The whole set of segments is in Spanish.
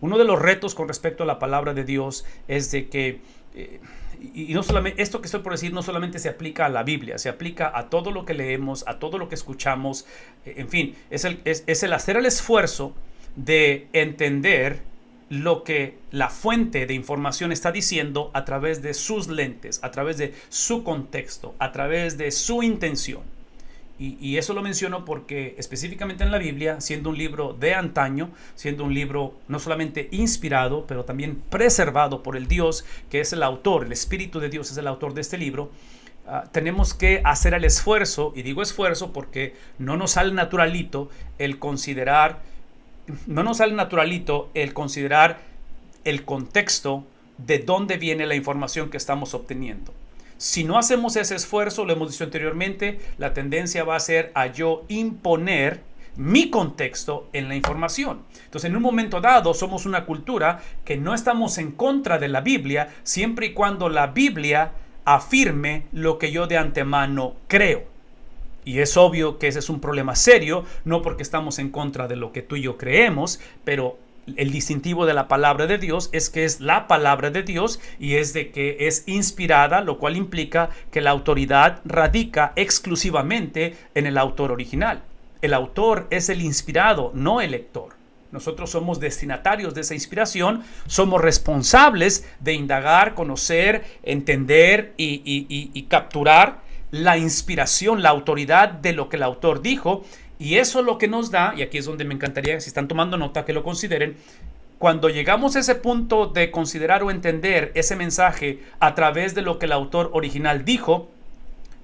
Uno de los retos con respecto a la palabra de Dios es de que, y no solamente, esto que estoy por decir no solamente se aplica a la Biblia, se aplica a todo lo que leemos, a todo lo que escuchamos, en fin, es el hacer el esfuerzo de entender lo que la fuente de información está diciendo a través de sus lentes, a través de su contexto, a través de su intención. Y eso lo menciono porque específicamente en la Biblia, siendo un libro de antaño, siendo un libro no solamente inspirado, pero también preservado por el Dios, que es el autor, el Espíritu de Dios es el autor de este libro, tenemos que hacer el esfuerzo, y digo esfuerzo porque no nos sale naturalito el considerar, el contexto de dónde viene la información que estamos obteniendo. Si no hacemos ese esfuerzo, lo hemos dicho anteriormente, la tendencia va a ser a yo imponer mi contexto en la información. Entonces, en un momento dado, somos una cultura que no estamos en contra de la Biblia, siempre y cuando la Biblia afirme lo que yo de antemano creo. Y es obvio que ese es un problema serio, no porque estamos en contra de lo que tú y yo creemos, pero el distintivo de la palabra de Dios es que es la palabra de Dios y es de que es inspirada, lo cual implica que la autoridad radica exclusivamente en el autor original. El autor es el inspirado, no el lector. Nosotros somos destinatarios de esa inspiración, somos responsables de indagar, conocer, entender y capturar la inspiración, la autoridad de lo que el autor dijo. Y eso es lo que nos da, y aquí es donde me encantaría, si están tomando nota, que lo consideren. Cuando llegamos a ese punto de considerar o entender ese mensaje a través de lo que el autor original dijo,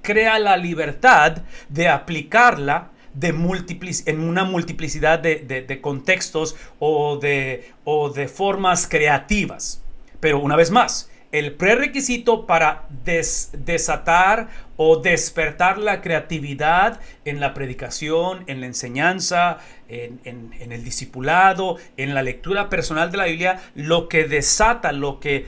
crea la libertad de aplicarla en una multiplicidad de contextos o de formas creativas. Pero una vez más, el prerequisito para desatar o despertar la creatividad en la predicación, en la enseñanza, en el discipulado, en la lectura personal de la Biblia, lo que desata, lo que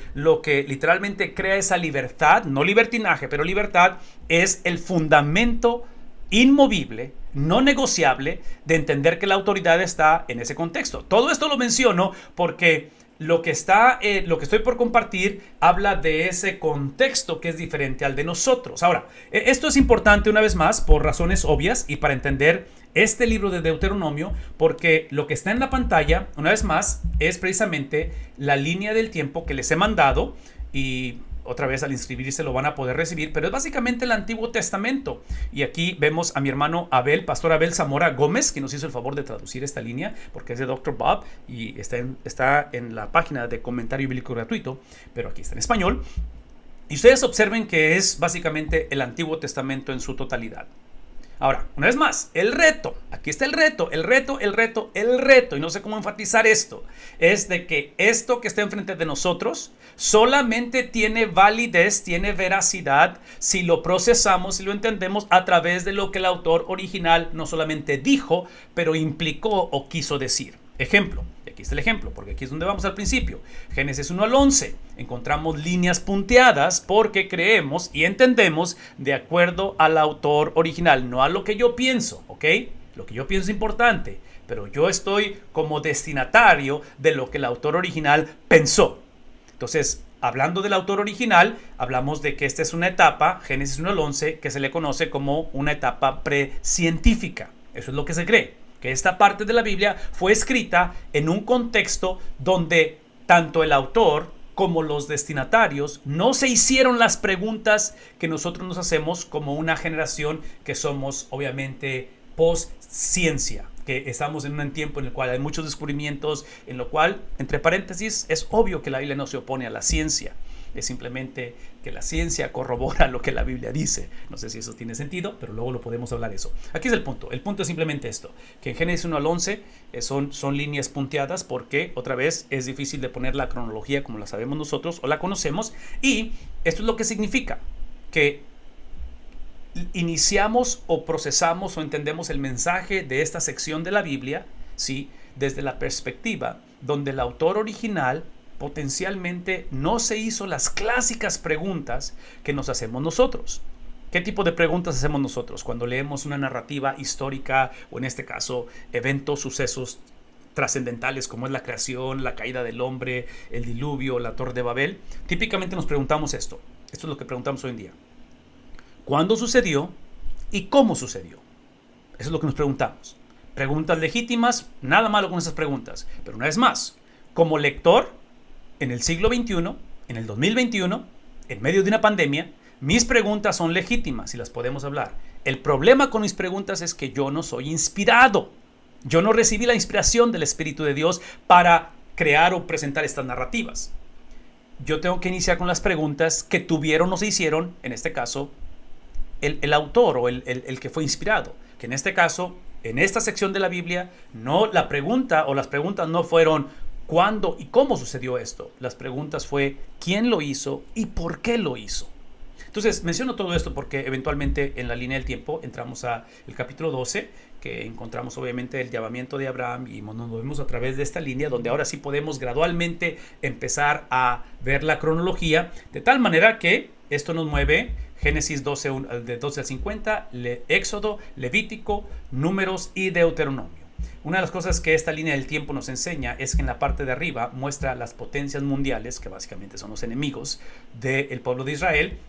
literalmente crea esa libertad, no libertinaje, pero libertad, es el fundamento inmovible, no negociable, de entender que la autoridad está en ese contexto. Todo esto lo menciono porque lo que estoy por compartir habla de ese contexto que es diferente al de nosotros. Ahora, esto es importante una vez más por razones obvias y para entender este libro de Deuteronomio, porque lo que está en la pantalla, una vez más, es precisamente la línea del tiempo que les he mandado, y otra vez al inscribirse lo van a poder recibir, pero es básicamente el Antiguo Testamento. Y aquí vemos a mi hermano Abel, pastor Abel Zamora Gómez, que nos hizo el favor de traducir esta línea, porque es de Dr. Bob y está en la página de comentario bíblico gratuito, pero aquí está en español. Y ustedes observen que es básicamente el Antiguo Testamento en su totalidad. Ahora, una vez más, el reto, aquí está el reto, y no sé cómo enfatizar esto, es de que esto que está enfrente de nosotros solamente tiene validez, tiene veracidad si lo procesamos y lo entendemos a través de lo que el autor original no solamente dijo, pero implicó o quiso decir. Ejemplo, y aquí está el ejemplo, porque aquí es donde vamos al principio. Génesis 1 al 11, encontramos líneas punteadas porque creemos y entendemos de acuerdo al autor original, no a lo que yo pienso, ¿ok? Lo que yo pienso es importante, pero yo estoy como destinatario de lo que el autor original pensó. Entonces, hablando del autor original, hablamos de que esta es una etapa, Génesis 1 al 11, que se le conoce como una etapa precientífica. Eso es lo que se cree, que esta parte de la Biblia fue escrita en un contexto donde tanto el autor como los destinatarios no se hicieron las preguntas que nosotros nos hacemos como una generación que somos obviamente post-ciencia, que estamos en un tiempo en el cual hay muchos descubrimientos, en lo cual, entre paréntesis, es obvio que la Biblia no se opone a la ciencia. Es simplemente que la ciencia corrobora lo que la Biblia dice. No sé si eso tiene sentido, pero luego lo podemos hablar eso. Aquí es el punto. El punto es simplemente esto, que en Génesis 1 al 11 son líneas punteadas porque, otra vez, es difícil de poner la cronología como la sabemos nosotros o la conocemos. Y esto es lo que significa que iniciamos o procesamos o entendemos el mensaje de esta sección de la Biblia, ¿sí?, desde la perspectiva donde el autor original potencialmente no se hizo las clásicas preguntas que nos hacemos nosotros. ¿Qué tipo de preguntas hacemos nosotros cuando leemos una narrativa histórica o en este caso eventos, sucesos trascendentales como es la creación, la caída del hombre, el diluvio, la torre de Babel, típicamente nos preguntamos esto. Esto es lo que preguntamos hoy en día. ¿Cuándo sucedió y cómo sucedió? Eso es lo que nos preguntamos. Preguntas legítimas, nada malo con esas preguntas. Pero una vez más, como lector, en el siglo XXI, en el 2021, en medio de una pandemia, mis preguntas son legítimas y las podemos hablar. El problema con mis preguntas es que yo no soy inspirado. Yo no recibí la inspiración del Espíritu de Dios para crear o presentar estas narrativas. Yo tengo que iniciar con las preguntas que tuvieron o se hicieron, en este caso, el autor o el que fue inspirado. Que en este caso, en esta sección de la Biblia, no la pregunta o las preguntas no fueron ¿cuándo y cómo sucedió esto? Las preguntas fue ¿quién lo hizo y por qué lo hizo? Entonces, menciono todo esto porque eventualmente en la línea del tiempo entramos al capítulo 12, que encontramos obviamente el llamamiento de Abraham y nos movemos a través de esta línea donde ahora sí podemos gradualmente empezar a ver la cronología, de tal manera que esto nos mueve Génesis 12, de 12 al 50, Éxodo, Levítico, Números y Deuteronomio. Una de las cosas que esta línea del tiempo nos enseña es que en la parte de arriba muestra las potencias mundiales, que básicamente son los enemigos del pueblo de Israel,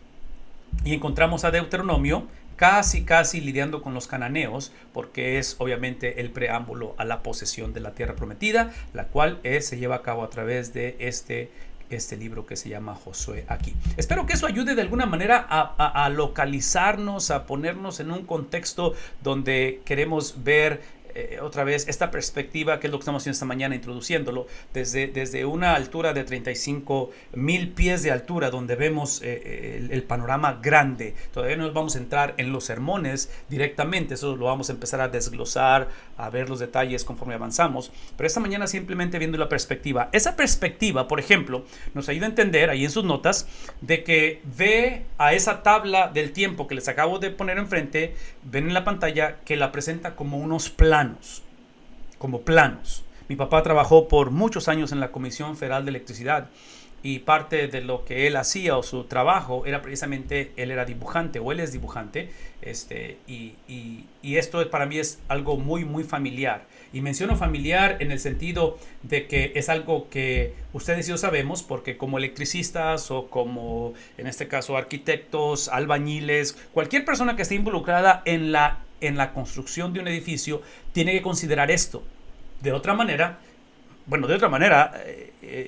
y encontramos a Deuteronomio casi lidiando con los cananeos, porque es obviamente el preámbulo a la posesión de la tierra prometida, la cual se lleva a cabo a través de este libro que se llama Josué aquí. Espero que eso ayude de alguna manera a localizarnos, a ponernos en un contexto donde queremos ver otra vez esta perspectiva, que es lo que estamos haciendo esta mañana, introduciéndolo desde una altura de 35,000 pies de altura, donde vemos el panorama grande. Todavía no nos vamos a entrar en los sermones directamente, eso lo vamos a empezar a desglosar, a ver los detalles conforme avanzamos, pero esta mañana simplemente viendo la perspectiva. Esa perspectiva, por ejemplo, nos ayuda a entender ahí en sus notas de que ve a esa tabla del tiempo que les acabo de poner enfrente, ven en la pantalla que la presenta como unos planos. Como planos. Mi papá trabajó por muchos años en la Comisión Federal de Electricidad y parte de lo que él hacía o su trabajo era precisamente, él era dibujante o él es dibujante, y esto para mí es algo muy familiar. Y menciono familiar en el sentido de que es algo que ustedes y yo sabemos, porque como electricistas o como en este caso arquitectos, albañiles, cualquier persona que esté involucrada en la construcción de un edificio tiene que considerar esto. De otra manera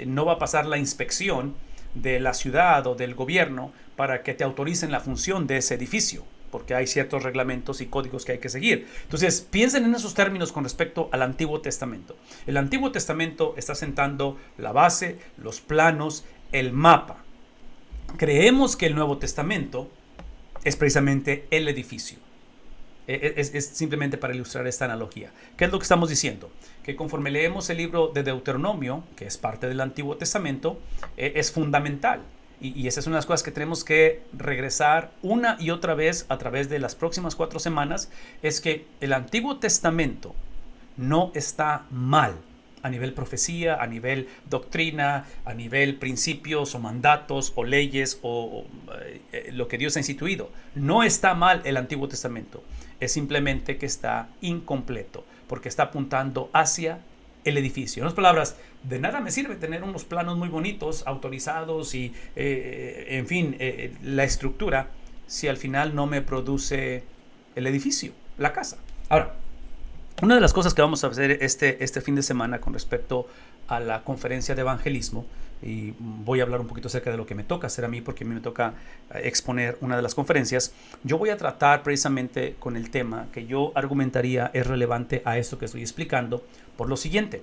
no va a pasar la inspección de la ciudad o del gobierno para que te autoricen la función de ese edificio, porque hay ciertos reglamentos y códigos que hay que seguir. Entonces, piensen en esos términos con respecto al Antiguo Testamento. El Antiguo Testamento está sentando la base, los planos, el mapa. Creemos que el Nuevo Testamento es precisamente el edificio. Es simplemente para ilustrar esta analogía. ¿Qué es lo que estamos diciendo? Que conforme leemos el libro de Deuteronomio, que es parte del Antiguo Testamento, es fundamental. Y esa es una de las cosas que tenemos que regresar una y otra vez a través de las próximas 4 semanas, es que el Antiguo Testamento no está mal a nivel profecía, a nivel doctrina, a nivel principios o mandatos o leyes o lo que Dios ha instituido. No está mal el Antiguo Testamento. Es simplemente que está incompleto, porque está apuntando hacia el edificio. En otras palabras, de nada me sirve tener unos planos muy bonitos, autorizados y, en fin, la estructura, si al final no me produce el edificio, la casa. Ahora, una de las cosas que vamos a hacer este fin de semana con respecto a la conferencia de evangelismo, y voy a hablar un poquito acerca de lo que me toca hacer a mí, porque a mí me toca exponer una de las conferencias. Yo voy a tratar precisamente con el tema que yo argumentaría es relevante a esto que estoy explicando, por lo siguiente.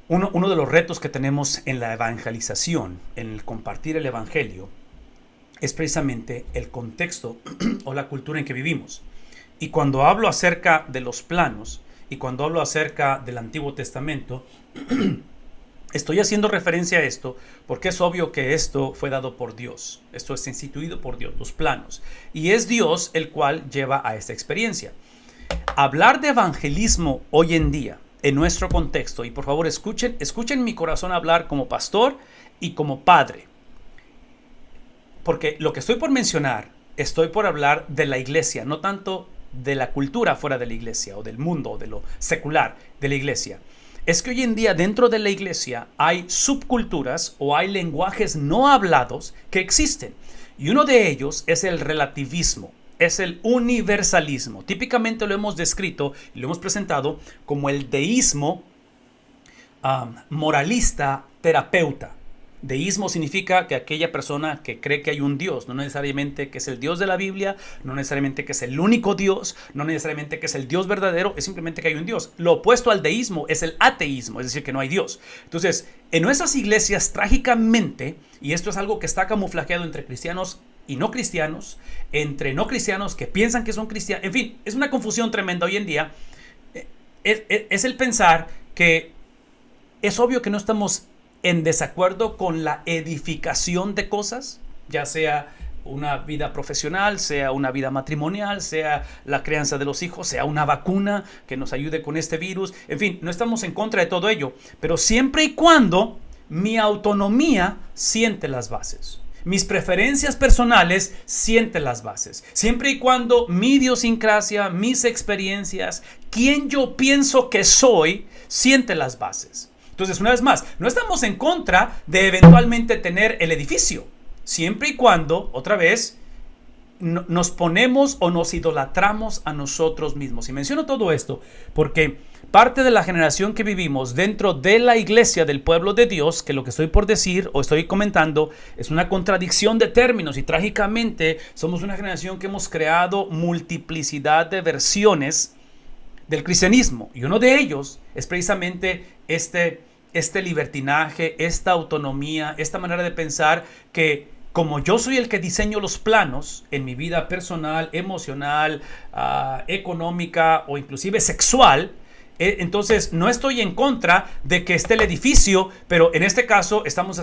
Uno de los retos que tenemos en la evangelización, en el compartir el evangelio, es precisamente el contexto o la cultura en que vivimos. Y cuando hablo acerca de los planos y cuando hablo acerca del Antiguo Testamento, estoy haciendo referencia a esto porque es obvio que esto fue dado por Dios. Esto es instituido por Dios, los planos. Y es Dios el cual lleva a esta experiencia. Hablar de evangelismo hoy en día, en nuestro contexto, y por favor escuchen mi corazón hablar como pastor y como padre. Porque lo que estoy por mencionar, estoy por hablar de la iglesia, no tanto de la cultura fuera de la iglesia o del mundo o de lo secular de la iglesia. es que hoy en día dentro de la iglesia hay subculturas o hay lenguajes no hablados que existen. Y uno de ellos es el relativismo, es el universalismo. Típicamente lo hemos descrito y lo hemos presentado como el deísmo moralista terapeuta. Deísmo significa que aquella persona que cree que hay un Dios, no necesariamente que es el Dios de la Biblia, no necesariamente que es el único Dios, no necesariamente que es el Dios verdadero, es simplemente que hay un Dios. Lo opuesto al deísmo es el ateísmo, es decir, que no hay Dios. Entonces, en nuestras iglesias, trágicamente, y esto es algo que está camuflajeado entre cristianos y no cristianos, entre no cristianos que piensan que son cristianos, en fin, es una confusión tremenda hoy en día, es el pensar que es obvio que no estamos en desacuerdo con la edificación de cosas, ya sea una vida profesional, sea una vida matrimonial, sea la crianza de los hijos, sea una vacuna que nos ayude con este virus. En fin, no estamos en contra de todo ello, pero siempre y cuando mi autonomía siente las bases. Mis preferencias personales sienten las bases. Siempre y cuando mi idiosincrasia, mis experiencias, quien yo pienso que soy, siente las bases. Entonces, una vez más, no estamos en contra de eventualmente tener el edificio, siempre y cuando, otra vez, nos ponemos o nos idolatramos a nosotros mismos. Y menciono todo esto porque parte de la generación que vivimos dentro de la iglesia del pueblo de Dios, que lo que estoy por decir o estoy comentando es una contradicción de términos, y trágicamente somos una generación que hemos creado multiplicidad de versiones del cristianismo, y uno de ellos es precisamente este libertinaje, esta autonomía, esta manera de pensar que como yo soy el que diseño los planos en mi vida personal, emocional, económica o inclusive sexual, entonces no estoy en contra de que esté el edificio, pero en este caso estamos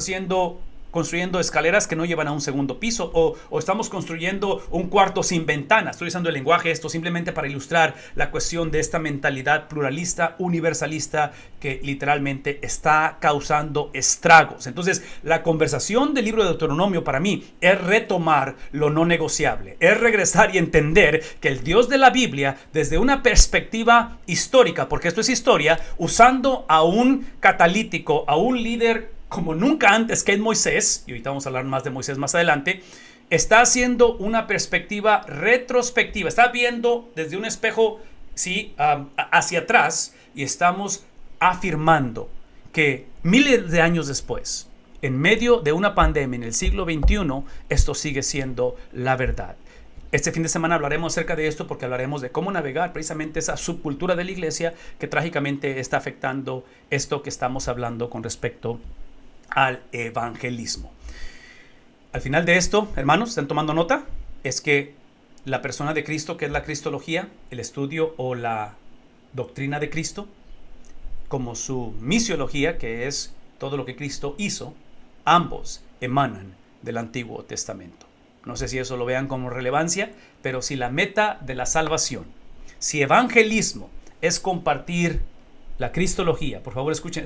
construyendo escaleras que no llevan a un segundo piso, o estamos construyendo un cuarto sin ventanas. Estoy usando el lenguaje esto simplemente para ilustrar la cuestión de esta mentalidad pluralista, universalista, que literalmente está causando estragos. Entonces, la conversación del libro de Deuteronomio para mí es retomar lo no negociable, es regresar y entender que el Dios de la Biblia, desde una perspectiva histórica, porque esto es historia, usando a un catalítico, a un líder como nunca antes, que es Moisés, y ahorita vamos a hablar más de Moisés más adelante, está haciendo una perspectiva retrospectiva, está viendo desde un espejo, ¿sí? Hacia atrás, y estamos afirmando que miles de años después, en medio de una pandemia en el siglo XXI, esto sigue siendo la verdad. Este fin de semana hablaremos acerca de esto, porque hablaremos de cómo navegar precisamente esa subcultura de la iglesia que trágicamente está afectando esto que estamos hablando con respecto al evangelismo. Al final de esto, hermanos, ¿están tomando nota? Es que la persona de Cristo, que es la cristología, el estudio o la doctrina de Cristo, como su misiología, que es todo lo que Cristo hizo, ambos emanan del Antiguo Testamento. No sé si eso lo vean como relevancia, pero si la meta de la salvación, si evangelismo es compartir la cristología, por favor escuchen,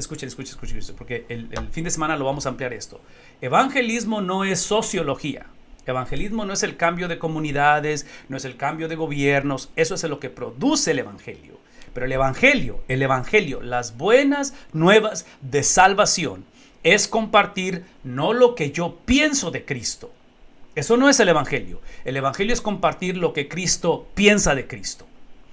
porque el fin de semana lo vamos a ampliar esto. Evangelismo no es sociología. Evangelismo no es el cambio de comunidades, no es el cambio de gobiernos. Eso es lo que produce el evangelio. Pero el evangelio, las buenas nuevas de salvación, es compartir no lo que yo pienso de Cristo. Eso no es el evangelio. El evangelio es compartir lo que Cristo piensa de Cristo.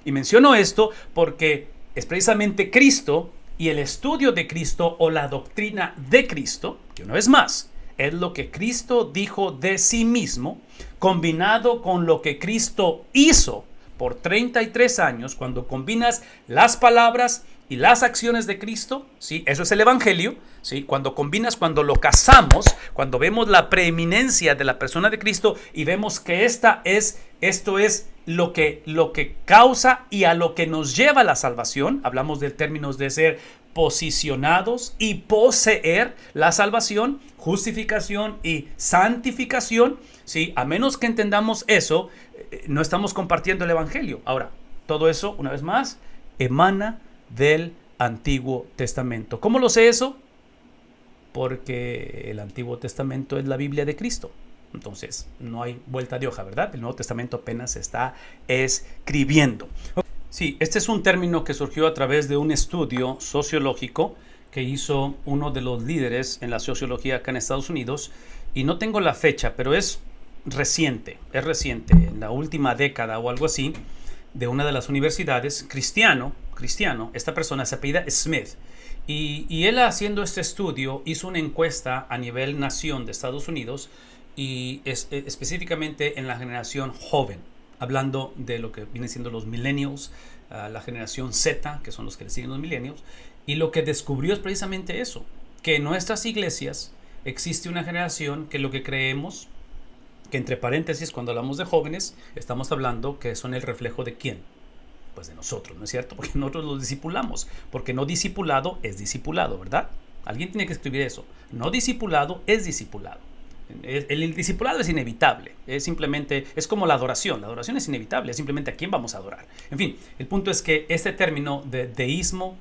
Y menciono esto porque es precisamente Cristo y el estudio de Cristo o la doctrina de Cristo, que una vez más es lo que Cristo dijo de sí mismo, combinado con lo que Cristo hizo por 33 años, cuando combinas las palabras y las acciones de Cristo, ¿sí? Eso es el evangelio, ¿sí? Cuando combinas, cuando lo casamos, cuando vemos la preeminencia de la persona de Cristo y vemos que esto es lo que causa y a lo que nos lleva a la salvación. Hablamos de términos de ser posicionados y poseer la salvación, justificación y santificación, ¿sí? A menos que entendamos eso, no estamos compartiendo el evangelio. Ahora, todo eso, una vez más, emana del Antiguo Testamento. ¿Cómo lo sé eso? Porque el Antiguo Testamento es la Biblia de Cristo. Entonces, no hay vuelta de hoja, ¿verdad? El Nuevo Testamento apenas se está escribiendo. Sí, este es un término que surgió a través de un estudio sociológico que hizo uno de los líderes en la sociología acá en Estados Unidos, y no tengo la fecha, pero es reciente, en la última década o algo así, de una de las universidades, cristiano, esta persona se apellida Smith, y él, haciendo este estudio, hizo una encuesta a nivel nación de Estados Unidos, y específicamente en la generación joven, hablando de lo que vienen siendo los millennials, la generación Z, que son los que le siguen los millennials, y lo que descubrió es precisamente eso, que en nuestras iglesias existe una generación que lo que creemos, que entre paréntesis, cuando hablamos de jóvenes, estamos hablando que son el reflejo de ¿quién? Pues de nosotros, ¿no es cierto? Porque nosotros los discipulamos, porque no discipulado es discipulado, ¿verdad? Alguien tiene que escribir eso. No discipulado es discipulado. El discipulado es inevitable, es como la adoración es inevitable, es simplemente a quién vamos a adorar. En fin, el punto es que este término de deísmo,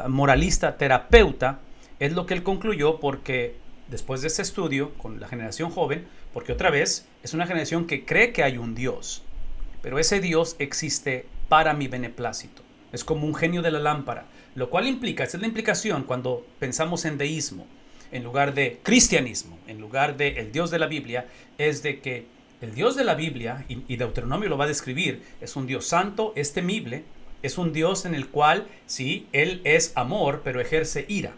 moralista, terapeuta, es lo que él concluyó, porque después de ese estudio con la generación joven, porque otra vez es una generación que cree que hay un Dios, pero ese Dios existe para mi beneplácito, es como un genio de la lámpara, lo cual implica, esa es la implicación cuando pensamos en deísmo, en lugar de cristianismo, en lugar de el Dios de la Biblia, es de que el Dios de la Biblia, y Deuteronomio lo va a describir, es un Dios santo, es temible, es un Dios en el cual, sí, Él es amor, pero ejerce ira.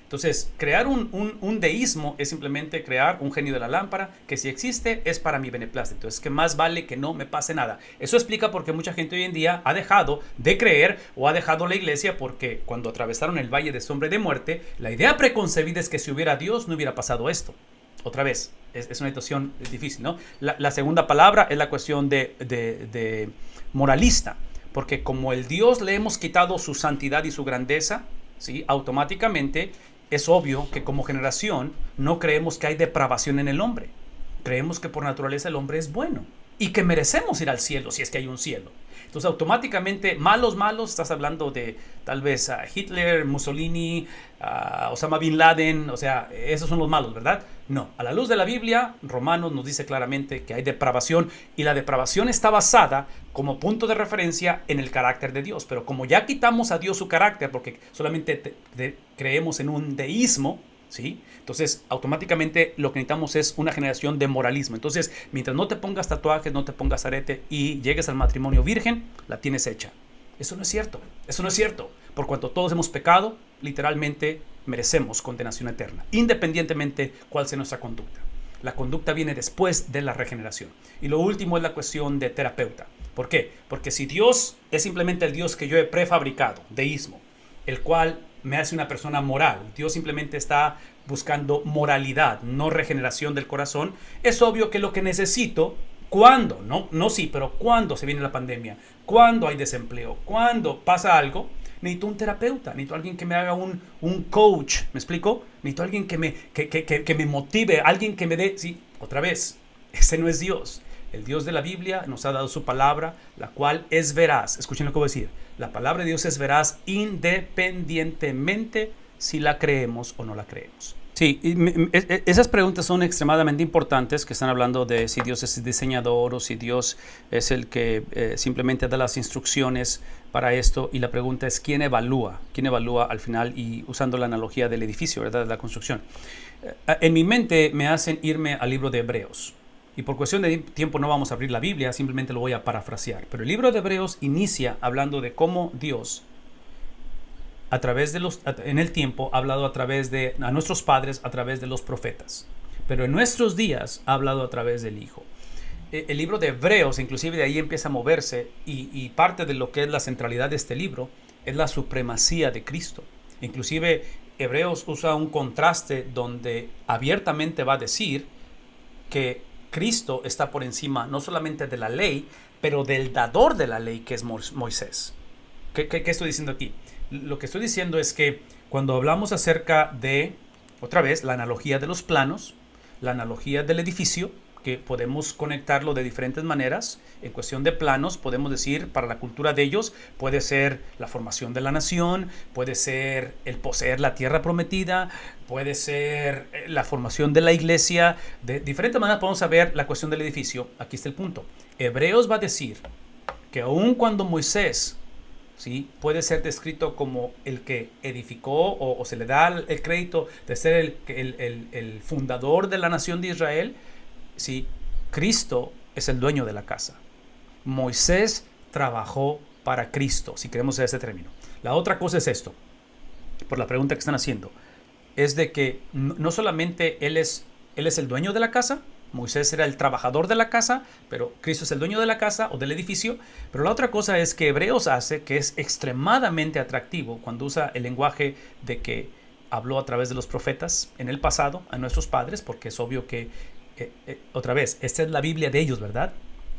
Entonces, crear un deísmo es simplemente crear un genio de la lámpara que, si existe, es para mi beneplácito. Entonces, que más vale que no me pase nada. Eso explica por qué mucha gente hoy en día ha dejado de creer o ha dejado la iglesia, porque cuando atravesaron el valle de sombra y de muerte, la idea preconcebida es que si hubiera Dios no hubiera pasado esto. Otra vez, es una situación difícil, ¿no? La segunda palabra es la cuestión de moralista, porque como el Dios le hemos quitado su santidad y su grandeza, ¿sí? Automáticamente es obvio que como generación no creemos que hay depravación en el hombre. Creemos que por naturaleza el hombre es bueno y que merecemos ir al cielo si es que hay un cielo. Entonces, automáticamente, malos, estás hablando de tal vez Hitler, Mussolini, Osama Bin Laden, o sea, esos son los malos, ¿verdad? No, a la luz de la Biblia, Romanos nos dice claramente que hay depravación, y la depravación está basada como punto de referencia en el carácter de Dios. Pero como ya quitamos a Dios su carácter, porque solamente creemos en un deísmo, ¿sí? Entonces, automáticamente lo que necesitamos es una generación de moralismo. Entonces, mientras no te pongas tatuajes, no te pongas arete y llegues al matrimonio virgen, la tienes hecha. Eso no es cierto. Eso no es cierto. Por cuanto todos hemos pecado, literalmente merecemos condenación eterna, independientemente cuál sea nuestra conducta. La conducta viene después de la regeneración. Y lo último es la cuestión de terapeuta. ¿Por qué? Porque si Dios es simplemente el Dios que yo he prefabricado, deísmo, el cual me hace una persona moral, Dios simplemente está buscando moralidad, no regeneración del corazón, es obvio que lo que necesito, cuando, no sí, pero cuando se viene la pandemia, cuando hay desempleo, cuando pasa algo, necesito un terapeuta, necesito alguien que me haga un coach, ¿me explico? Necesito alguien que me motive, alguien que me dé, sí, otra vez, ese no es Dios. El Dios de la Biblia nos ha dado su palabra, la cual es veraz. Escuchen lo que voy a decir. La palabra de Dios es veraz independientemente si la creemos o no la creemos. Sí, esas preguntas son extremadamente importantes, que están hablando de si Dios es el diseñador o si Dios es el que simplemente da las instrucciones para esto. Y la pregunta es, ¿quién evalúa? ¿Quién evalúa al final? Y usando la analogía del edificio, ¿verdad? De la construcción. En mi mente me hacen irme al libro de Hebreos. Y por cuestión de tiempo no vamos a abrir la Biblia, simplemente lo voy a parafrasear. Pero el libro de Hebreos inicia hablando de cómo Dios, en el tiempo, ha hablado a nuestros padres a través de los profetas. Pero en nuestros días ha hablado a través del Hijo. El libro de Hebreos, inclusive de ahí empieza a moverse, y parte de lo que es la centralidad de este libro es la supremacía de Cristo. Inclusive Hebreos usa un contraste donde abiertamente va a decir que Cristo está por encima no solamente de la ley, pero del dador de la ley, que es Moisés. ¿Qué estoy diciendo aquí? Lo que estoy diciendo es que cuando hablamos acerca de, otra vez, la analogía de los planos, la analogía del edificio, que podemos conectarlo de diferentes maneras. En cuestión de planos, podemos decir, para la cultura de ellos, puede ser la formación de la nación, puede ser el poseer la tierra prometida, puede ser la formación de la iglesia. De diferentes maneras podemos saber la cuestión del edificio. Aquí está el punto. Hebreos va a decir que aun cuando Moisés, ¿sí?, puede ser descrito como el que edificó o se le da el crédito de ser el fundador de la nación de Israel, ¿sí?, Cristo es el dueño de la casa. Moisés trabajó para Cristo, si queremos usar ese término. La otra cosa es esto, por la pregunta que están haciendo, es de que no solamente él es el dueño de la casa. Moisés era el trabajador de la casa, pero Cristo es el dueño de la casa o del edificio. Pero la otra cosa es que Hebreos hace que es extremadamente atractivo cuando usa el lenguaje de que habló a través de los profetas en el pasado a nuestros padres, porque es obvio que, otra vez, esta es la Biblia de ellos, ¿verdad?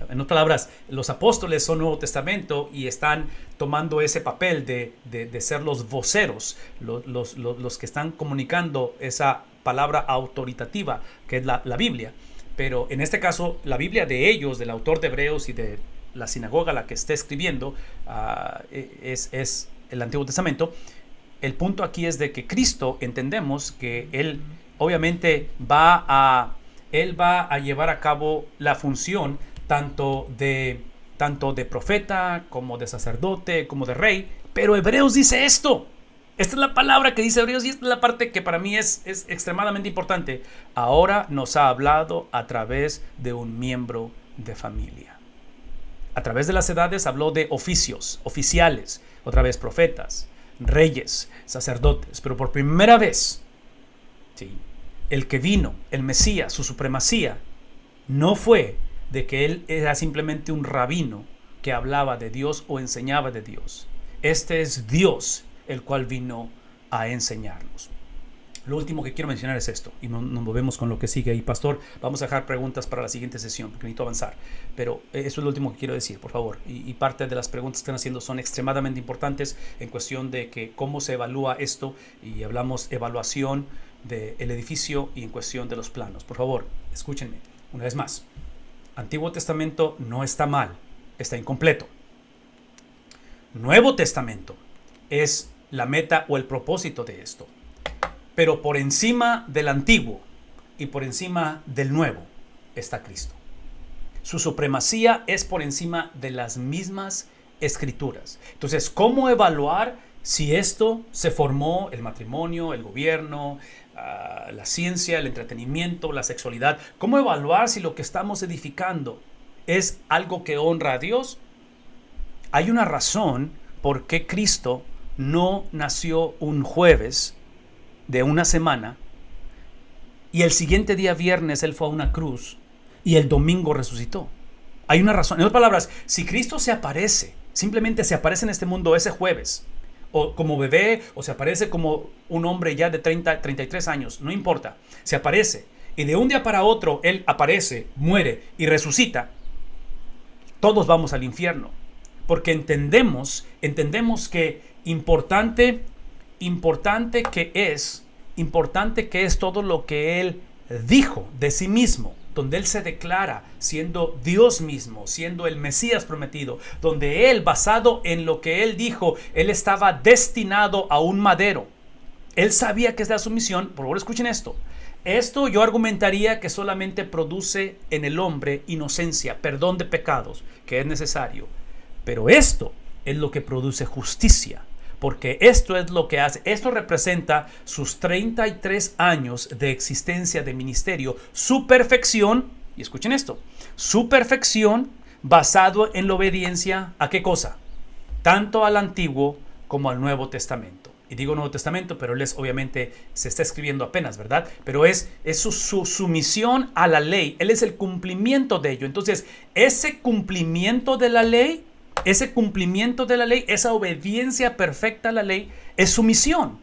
En otras palabras, los apóstoles son Nuevo Testamento y están tomando ese papel de ser los voceros, los que están comunicando esa palabra autoritativa que es la Biblia. Pero en este caso, la Biblia de ellos, del autor de Hebreos y de la sinagoga a la que está escribiendo, es el Antiguo Testamento. El punto aquí es de que Cristo, entendemos que Él obviamente va a llevar a cabo la función tanto de profeta, como de sacerdote, como de rey. Pero Hebreos dice esto. Esta es la palabra que dice Hebreos y esta es la parte que para mí es extremadamente importante. Ahora nos ha hablado a través de un miembro de familia. A través de las edades habló de oficios, oficiales, otra vez profetas, reyes, sacerdotes. Pero por primera vez, ¿sí?, el que vino, el Mesías, su supremacía, no fue de que él era simplemente un rabino que hablaba de Dios o enseñaba de Dios. Este es Dios, el cual vino a enseñarnos. Lo último que quiero mencionar es esto, y nos movemos con lo que sigue. Y pastor, vamos a dejar preguntas para la siguiente sesión, porque necesito avanzar. Pero eso es lo último que quiero decir, por favor. Y parte de las preguntas que están haciendo son extremadamente importantes en cuestión de que cómo se evalúa esto, y hablamos evaluación del edificio y en cuestión de los planos. Por favor, escúchenme una vez más. Antiguo Testamento no está mal, está incompleto. Nuevo Testamento es la meta o el propósito de esto. Pero por encima del antiguo y por encima del nuevo está Cristo. Su supremacía es por encima de las mismas escrituras. Entonces, ¿cómo evaluar si esto se formó, el matrimonio, el gobierno, la ciencia, el entretenimiento, la sexualidad? ¿Cómo evaluar si lo que estamos edificando es algo que honra a Dios? Hay una razón por qué Cristo no nació un jueves de una semana y el siguiente día viernes Él fue a una cruz y el domingo resucitó. Hay una razón. En otras palabras, si Cristo se aparece, simplemente se aparece en este mundo ese jueves, o como bebé, o se aparece como un hombre ya de 33 años, no importa, se aparece y de un día para otro Él aparece, muere y resucita, todos vamos al infierno. Porque entendemos que importante que es todo lo que Él dijo de sí mismo, donde Él se declara siendo Dios mismo, siendo el Mesías prometido, donde Él, basado en lo que Él dijo, Él estaba destinado a un madero. Él sabía que es la su misión. Por favor, escuchen esto. Esto yo argumentaría que solamente produce en el hombre inocencia, perdón de pecados, que es necesario. Pero esto es lo que produce justicia, porque esto es lo que hace. Esto representa sus 33 años de existencia de ministerio, su perfección, y escuchen esto, su perfección basado en la obediencia ¿a qué cosa? Tanto al Antiguo como al Nuevo Testamento. Y digo Nuevo Testamento, pero él es, obviamente se está escribiendo apenas, ¿verdad? Pero es su sumisión a la ley. Él es el cumplimiento de ello. Entonces, ese cumplimiento de la ley, esa obediencia perfecta a la ley, es sumisión.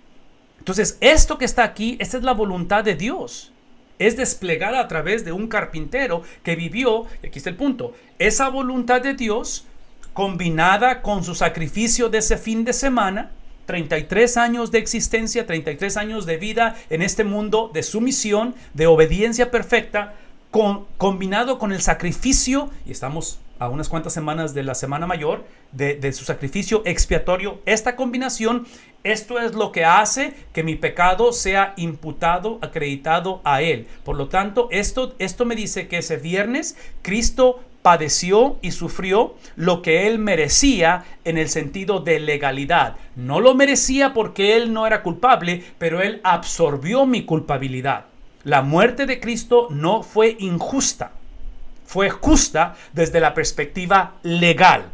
Entonces, esto que está aquí, esta es la voluntad de Dios. Es desplegada a través de un carpintero que vivió, y aquí está el punto, esa voluntad de Dios combinada con su sacrificio de ese fin de semana, 33 años de existencia, 33 años de vida en este mundo de sumisión, de obediencia perfecta, combinado con el sacrificio, y estamos a unas cuantas semanas de la Semana Mayor, de su sacrificio expiatorio. Esta combinación, esto es lo que hace que mi pecado sea imputado, acreditado a Él. Por lo tanto, esto me dice que ese viernes Cristo padeció y sufrió lo que él merecía en el sentido de legalidad. No lo merecía porque él no era culpable, pero él absorbió mi culpabilidad. La muerte de Cristo no fue injusta, fue justa desde la perspectiva legal,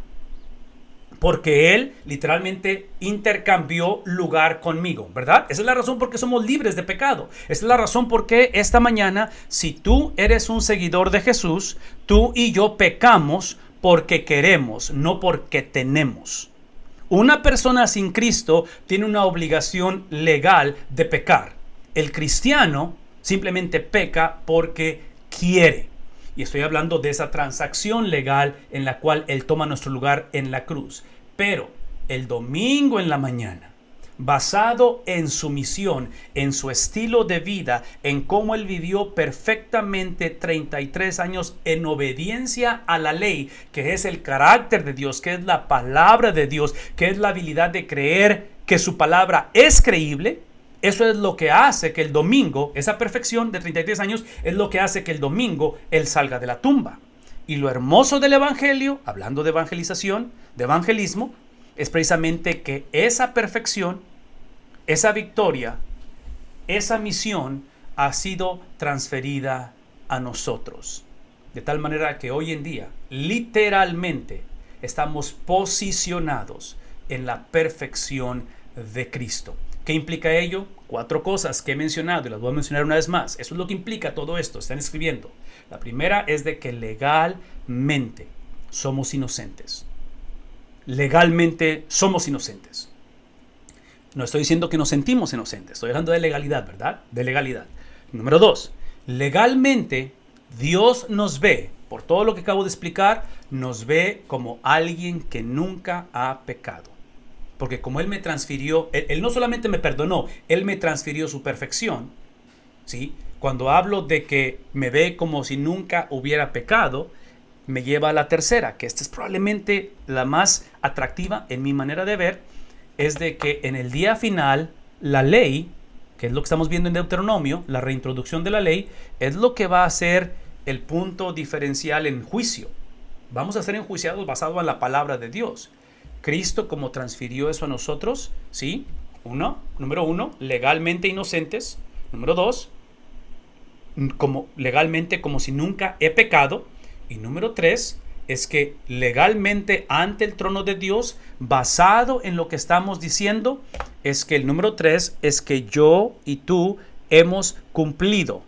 porque él literalmente intercambió lugar conmigo, ¿verdad? Esa es la razón por qué somos libres de pecado. Esa es la razón por qué esta mañana, si tú eres un seguidor de Jesús, tú y yo pecamos porque queremos, no porque tenemos. Una persona sin Cristo tiene una obligación legal de pecar. El cristiano simplemente peca porque quiere. Y estoy hablando de esa transacción legal en la cual Él toma nuestro lugar en la cruz. Pero el domingo en la mañana, basado en su misión, en su estilo de vida, en cómo Él vivió perfectamente 33 años en obediencia a la ley, que es el carácter de Dios, que es la palabra de Dios, que es la habilidad de creer que su palabra es creíble. Eso es lo que hace que el domingo, esa perfección de 33 años, es lo que hace que el domingo Él salga de la tumba. Y lo hermoso del evangelio, hablando de evangelización, de evangelismo, es precisamente que esa perfección, esa victoria, esa misión ha sido transferida a nosotros. De tal manera que hoy en día, literalmente, estamos posicionados en la perfección de Cristo. ¿Qué implica ello? 4 cosas que he mencionado y las voy a mencionar una vez más. Eso es lo que implica todo esto. Están escribiendo. La primera es de que legalmente somos inocentes. Legalmente somos inocentes. No estoy diciendo que nos sentimos inocentes. Estoy hablando de legalidad, ¿verdad? De legalidad. Número 2. Legalmente Dios nos ve, por todo lo que acabo de explicar, nos ve como alguien que nunca ha pecado. Porque como Él me transfirió, él no solamente me perdonó, Él me transfirió su perfección, ¿sí? Cuando hablo de que me ve como si nunca hubiera pecado, me lleva a la tercera, que esta es probablemente la más atractiva en mi manera de ver, es de que en el día final, la ley, que es lo que estamos viendo en Deuteronomio, la reintroducción de la ley, es lo que va a ser el punto diferencial en juicio. Vamos a ser enjuiciados basado en la palabra de Dios. Cristo, como transfirió eso a nosotros, ¿sí? Número 1, legalmente inocentes. Número 2, legalmente como si nunca he pecado. Y número 3, es que legalmente ante el trono de Dios, basado en lo que estamos diciendo, es que el número 3 es que yo y tú hemos cumplido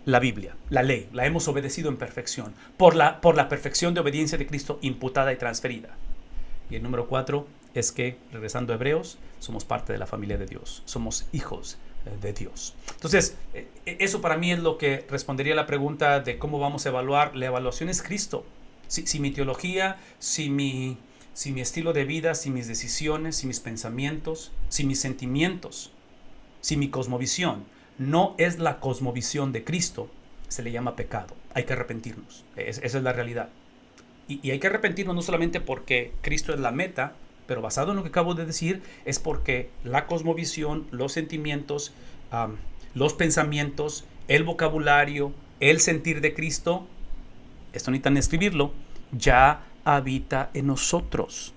la Biblia, la ley, la hemos obedecido en perfección, por la perfección de obediencia de Cristo imputada y transferida. Y el número 4 es que, regresando a Hebreos, somos parte de la familia de Dios. Somos hijos de Dios. Entonces, eso para mí es lo que respondería a la pregunta de cómo vamos a evaluar. La evaluación es Cristo. Si mi teología, si mi estilo de vida, si mis decisiones, si mis pensamientos, si mis sentimientos, si mi cosmovisión no es la cosmovisión de Cristo, se le llama pecado. Hay que arrepentirnos. Esa es la realidad. Y hay que arrepentirnos no solamente porque Cristo es la meta, pero basado en lo que acabo de decir, es porque la cosmovisión, los sentimientos, los pensamientos, el vocabulario, el sentir de Cristo, esto necesitan escribirlo, ya habita en nosotros.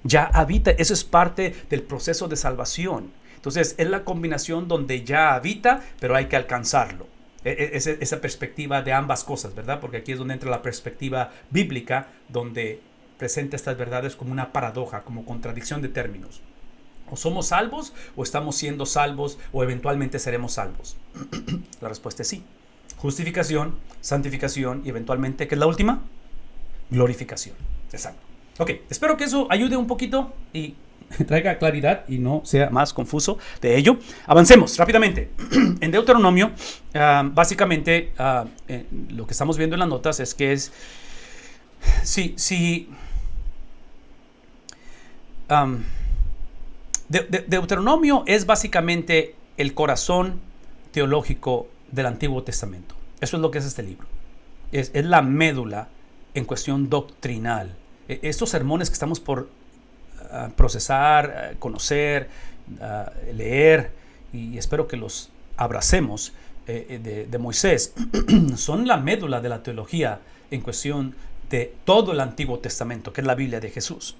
Ya habita, eso es parte del proceso de salvación. Entonces es la combinación donde ya habita, pero hay que alcanzarlo. Esa perspectiva de ambas cosas, ¿verdad? Porque aquí es donde entra la perspectiva bíblica, donde presenta estas verdades como una paradoja, como contradicción de términos. O somos salvos, o estamos siendo salvos, o eventualmente seremos salvos. La respuesta es sí. Justificación, santificación y eventualmente, ¿qué es la última? Glorificación. Exacto. Ok, espero que eso ayude un poquito y traiga claridad y no sea más confuso de ello. Avancemos rápidamente. En Deuteronomio, básicamente, lo que estamos viendo en las notas es que es Deuteronomio es básicamente el corazón teológico del Antiguo Testamento. Eso es lo que es este libro. Es la médula en cuestión doctrinal. Estos sermones que estamos por procesar, conocer, leer, y espero que los abracemos, de Moisés son la médula de la teología en cuestión de todo el Antiguo Testamento, que es la Biblia de Jesús.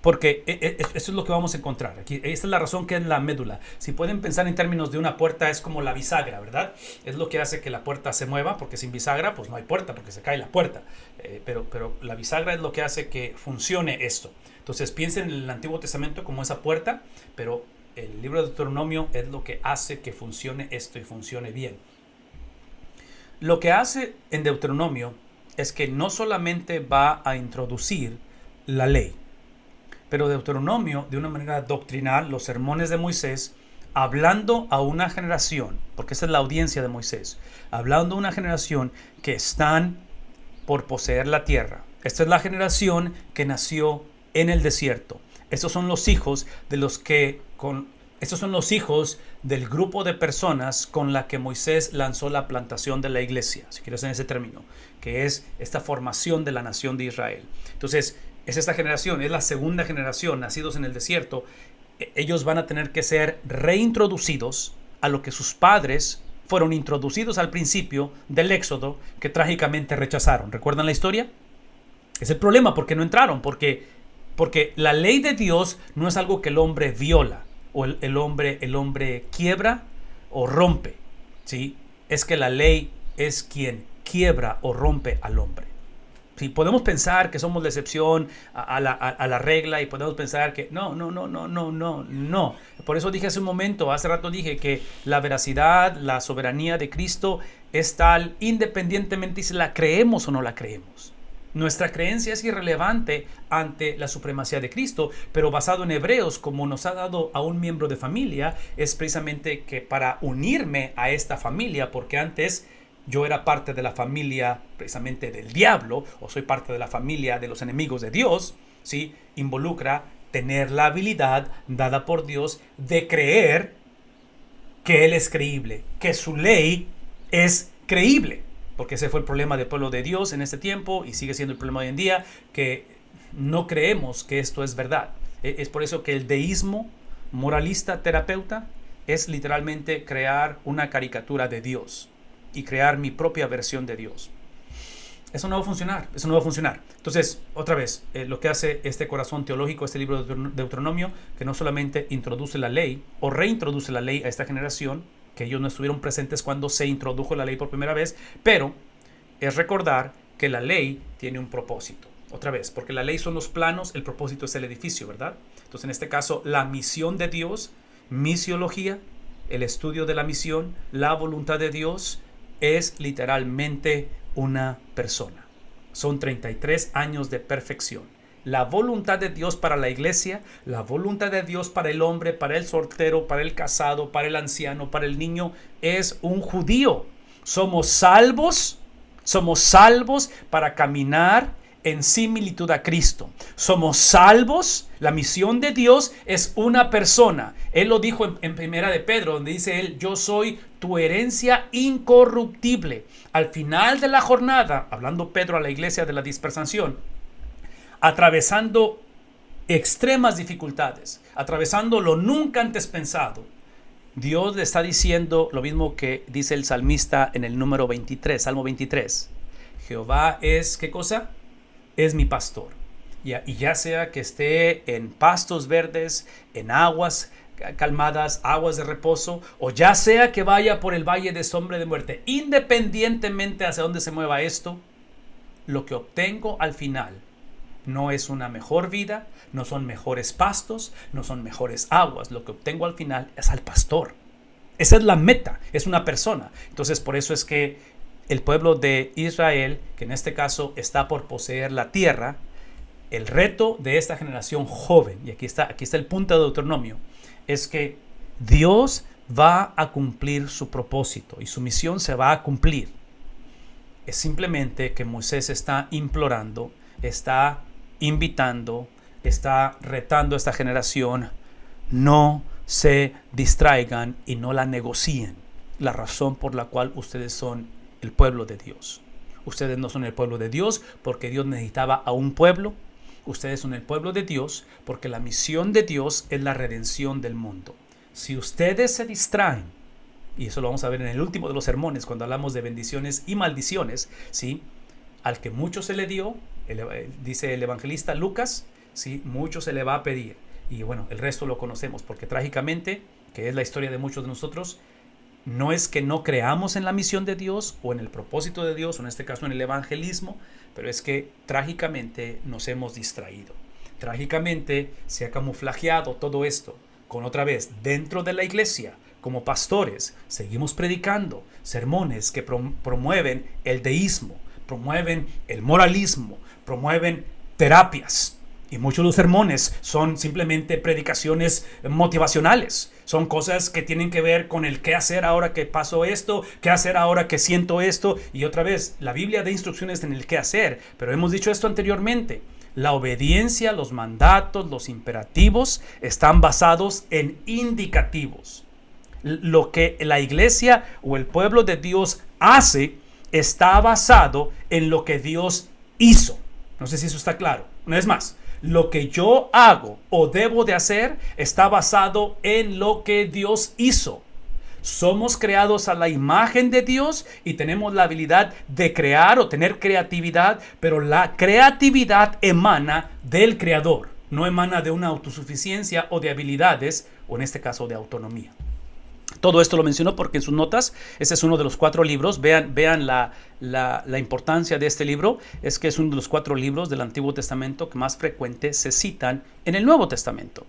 Porque eso es lo que vamos a encontrar aquí. Esta es la razón que es la médula. Si pueden pensar en términos de una puerta, es como la bisagra, ¿verdad? Es lo que hace que la puerta se mueva, porque sin bisagra pues no hay puerta, porque se cae la puerta. Pero la bisagra es lo que hace que funcione esto. Entonces piensen en el Antiguo Testamento como esa puerta, pero el libro de Deuteronomio es lo que hace que funcione esto y funcione bien. Lo que hace en Deuteronomio es que no solamente va a introducir la ley, pero Deuteronomio, de una manera doctrinal, los sermones de Moisés, hablando a una generación, porque esa es la audiencia de Moisés, hablando a una generación que están por poseer la tierra. Esta es la generación que nació en el desierto. Estos son los hijos de estos son los hijos del grupo de personas con la que Moisés lanzó la plantación de la iglesia, si quieres en ese término, que es esta formación de la nación de Israel. Entonces, es esta generación, es la segunda generación, nacidos en el desierto. Ellos van a tener que ser reintroducidos a lo que sus padres fueron introducidos al principio del Éxodo, que trágicamente rechazaron. ¿Recuerdan la historia? Es el problema, porque no entraron, porque la ley de Dios no es algo que el hombre viola, o el hombre quiebra o rompe, ¿sí? Es que la ley es quien quiebra o rompe al hombre. Sí, podemos pensar que somos la excepción a la regla y podemos pensar que no. Por eso dije hace un momento, hace rato dije que la veracidad, la soberanía de Cristo es tal independientemente si la creemos o no la creemos. Nuestra creencia es irrelevante ante la supremacía de Cristo, pero basado en Hebreos, como nos ha dado a un miembro de familia, es precisamente que para unirme a esta familia, porque antes yo era parte de la familia precisamente del diablo, o soy parte de la familia de los enemigos de Dios, ¿sí? Involucra tener la habilidad dada por Dios de creer que Él es creíble, que su ley es creíble. Porque ese fue el problema del pueblo de Dios en este tiempo y sigue siendo el problema hoy en día, que no creemos que esto es verdad. Es por eso que el deísmo moralista terapeuta es literalmente crear una caricatura de Dios y crear mi propia versión de Dios. Eso no va a funcionar, Entonces, otra vez, lo que hace este corazón teológico, este libro de Deuteronomio, que no solamente introduce la ley o reintroduce la ley a esta generación, que ellos no estuvieron presentes cuando se introdujo la ley por primera vez, pero es recordar que la ley tiene un propósito. Otra vez, porque la ley son los planos, el propósito es el edificio, ¿verdad? Entonces, en este caso, la misión de Dios, misiología, el estudio de la misión, la voluntad de Dios, es literalmente una persona. Son 33 años de perfección. La voluntad de Dios para la iglesia, la voluntad de Dios para el hombre, para el soltero, para el casado, para el anciano, para el niño, es un judío. Somos salvos para caminar en similitud a Cristo. Somos salvos. La misión de Dios es una persona. Él lo dijo en primera de Pedro, donde dice él: yo soy tu herencia incorruptible. Al final de la jornada, hablando Pedro a la iglesia de la dispersación, atravesando extremas dificultades, atravesando lo nunca antes pensado, Dios le está diciendo lo mismo que dice el salmista en el número 23, Salmo 23. Jehová es, ¿qué cosa? Es mi pastor. Y ya sea que esté en pastos verdes, en aguas calmadas, aguas de reposo, o ya sea que vaya por el valle de sombra de muerte, independientemente hacia dónde se mueva esto, lo que obtengo al final no es una mejor vida, no son mejores pastos, no son mejores aguas. Lo que obtengo al final es al pastor. Esa es la meta, es una persona. Entonces, por eso es que el pueblo de Israel, que en este caso está por poseer la tierra, el reto de esta generación joven, y aquí está el punto de Deuteronomio, es que Dios va a cumplir su propósito y su misión se va a cumplir. Es simplemente que Moisés está implorando, está invitando, está retando a esta generación: no se distraigan y no la negocien. La razón por la cual ustedes son el pueblo de Dios. Ustedes no son el pueblo de Dios porque Dios necesitaba a un pueblo. Ustedes son el pueblo de Dios porque la misión de Dios es la redención del mundo. Si ustedes se distraen y eso lo vamos a ver en el último de los sermones, cuando hablamos de bendiciones y maldiciones, ¿sí? Al que mucho se le dio, dice el evangelista Lucas, ¿sí? Mucho se le va a pedir. Y bueno, el resto lo conocemos, porque trágicamente, que es la historia de muchos de nosotros, no es que no creamos en la misión de Dios o en el propósito de Dios, o en este caso en el evangelismo, pero es que trágicamente nos hemos distraído. Trágicamente se ha camuflajeado todo esto con, otra vez, dentro de la iglesia, como pastores, seguimos predicando sermones que promueven el deísmo, promueven el moralismo, promueven terapias. Y muchos de los sermones son simplemente predicaciones motivacionales. Son cosas que tienen que ver con el qué hacer ahora que pasó esto, qué hacer ahora que siento esto. Y otra vez, la Biblia da instrucciones en el qué hacer. Pero hemos dicho esto anteriormente. La obediencia, los mandatos, los imperativos están basados en indicativos. Lo que la iglesia o el pueblo de Dios hace está basado en lo que Dios hizo. No sé si eso está claro. Una vez más, lo que yo hago o debo de hacer está basado en lo que Dios hizo. Somos creados a la imagen de Dios y tenemos la habilidad de crear o tener creatividad, pero la creatividad emana del Creador, no emana de una autosuficiencia o de habilidades, o en este caso de autonomía. Todo esto lo menciono porque en sus notas, este es uno de los 4 libros, vean la importancia de este libro, es que es uno de los 4 libros del Antiguo Testamento que más frecuente se citan en el Nuevo Testamento.